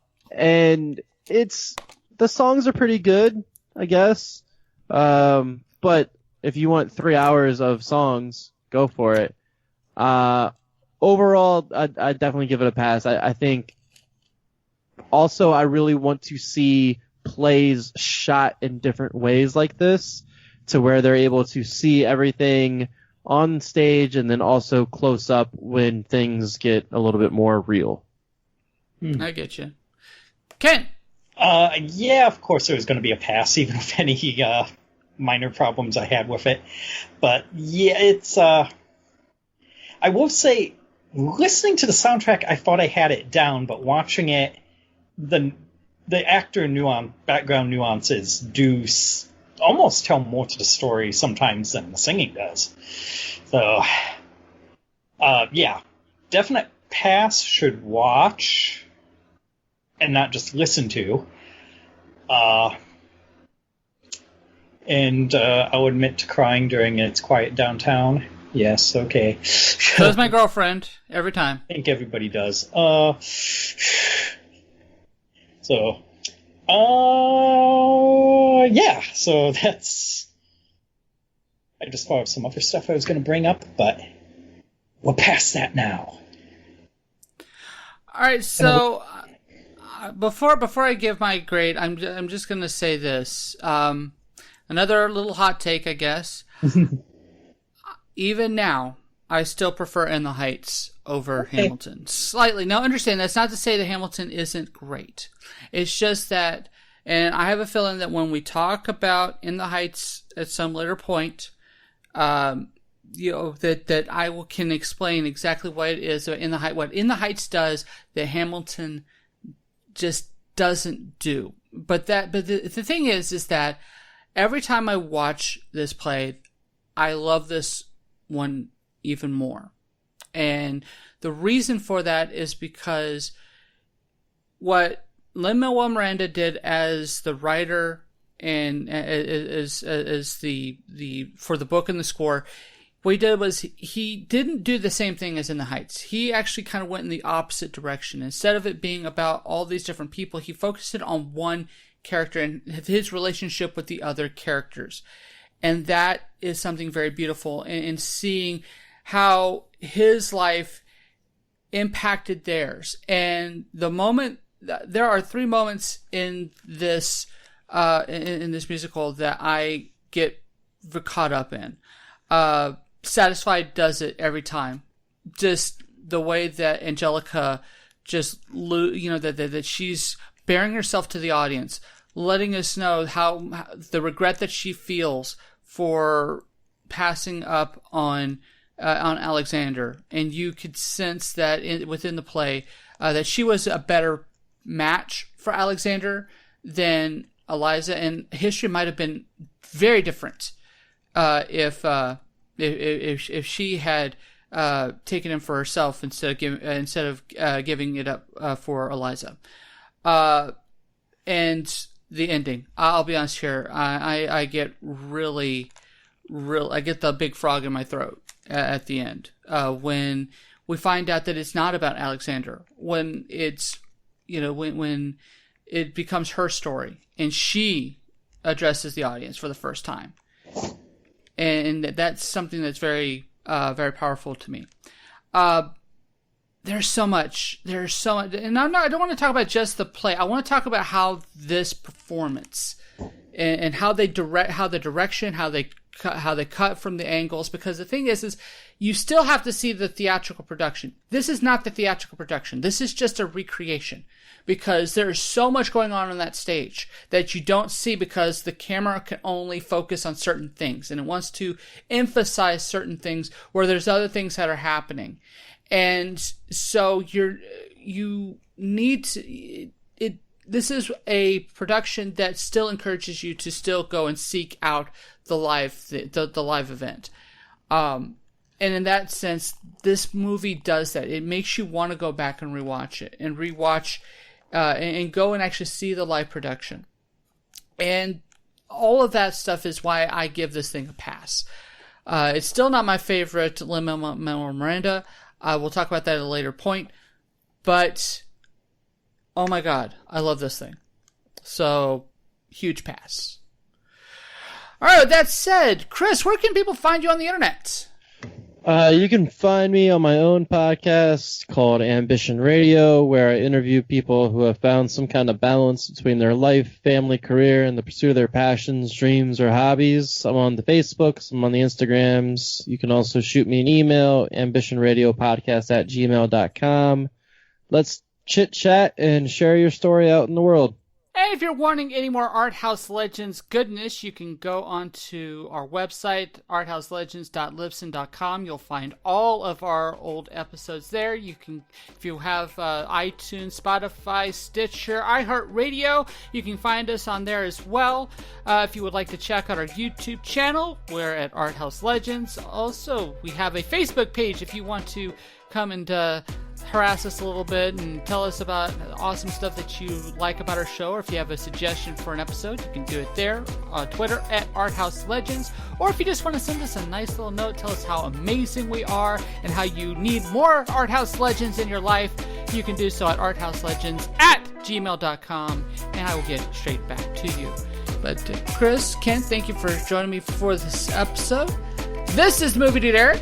the songs are pretty good, I guess. But if you want 3 hours of songs, go for it. Overall, I'd definitely give it a pass. I think also I really want to see plays shot in different ways like this, to where they're able to see everything on stage and then also close up when things get a little bit more real. I get you. Ken? Yeah, of course there was going to be a pass, even with any minor problems I had with it. But yeah, it's... I will say, listening to the soundtrack, I thought I had it down, but watching it, the actor background nuances do almost tell more to the story sometimes than the singing does. So, yeah, definite pass, should watch and not just listen to. And I'll admit to crying during It's Quiet Downtown. Yes, okay. So is my girlfriend, every time. I think everybody does. Yeah, so that's... I just thought of some other stuff I was going to bring up, but we're past that now. All right, so before I give my grade, I'm just going to say this. Another little hot take, I guess. Even now, I still prefer In the Heights over Hamilton. Slightly. Now, understand, that's not to say that Hamilton isn't great. It's just that, and I have a feeling that when we talk about In the Heights at some later point, that I can explain exactly what it is what In the Heights does that Hamilton just doesn't do. But the thing is that every time I watch this play, I love this one even more. And the reason for that is because what Lin Manuel-Miranda did as the writer and as the for the book and the score, what he did was he didn't do the same thing as in the Heights. He actually kind of went in the opposite direction. Instead of it being about all these different people, he focused it on one character and his relationship with the other characters. And that is something very beautiful in seeing how his life impacted theirs. And the moment, there are 3 moments in this musical that I get caught up in. Satisfied does it every time. Just the way that Angelica that she's bearing herself to the audience, letting us know how the regret that she feels for passing up on Alexander, and you could sense that within the play that she was a better match for Alexander than Eliza, and history might have been very different if she had taken him for herself instead of giving it up for Eliza. And the ending, I'll be honest here, I get really, I get the big frog in my throat at the end when we find out that it's not about Alexander, when it's when it becomes her story and she addresses the audience for the first time. And that's something that's very, very powerful to me. There's so much, and I don't want to talk about just the play. I want to talk about how this performance and how the direction, how they cut from the angles, because the thing is you still have to see the theatrical production. This is not the theatrical production. This is just a recreation, because there's so much going on that stage that you don't see because the camera can only focus on certain things, and it wants to emphasize certain things where there's other things that are happening. And so you need to, this is a production that still encourages you to still go and seek out the live event. And in that sense, this movie does that. It makes you want to go back and rewatch it and and go and actually see the live production. And all of that stuff is why I give this thing a pass. It's still not my favorite Lin Manuel-Miranda. We'll talk about that at a later point. But, oh my God, I love this thing. So, huge pass. All right, with that said, Chris, where can people find you on the internet? You can find me on my own podcast called Ambition Radio, where I interview people who have found some kind of balance between their life, family, career, and the pursuit of their passions, dreams, or hobbies. I'm on the Facebooks, I'm on the Instagrams. You can also shoot me an email, ambitionradiopodcast@gmail.com. Let's chit-chat and share your story out in the world. And if you're wanting any more Arthouse Legends goodness, you can go onto our website, arthouselegends.libsyn.com. You'll find all of our old episodes there. You can, if you have iTunes, Spotify, Stitcher, iHeartRadio, you can find us on there as well. If you would like to check out our YouTube channel, we're at Arthouse Legends. Also, we have a Facebook page if you want to come and harass us a little bit and tell us about awesome stuff that you like about our show, or if you have a suggestion for an episode, you can do it there on Twitter at Arthouse Legends, or if you just want to send us a nice little note, tell us how amazing we are and how you need more Arthouse Legends in your life, you can do so at arthouselegends@gmail.com, and I will get straight back to you. But Chris, Kent, thank you for joining me for this episode. This is MovieDude Eric.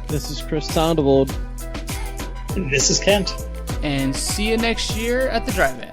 This is Chris Tondevold. This is Kent. And see you next year at the drive-in.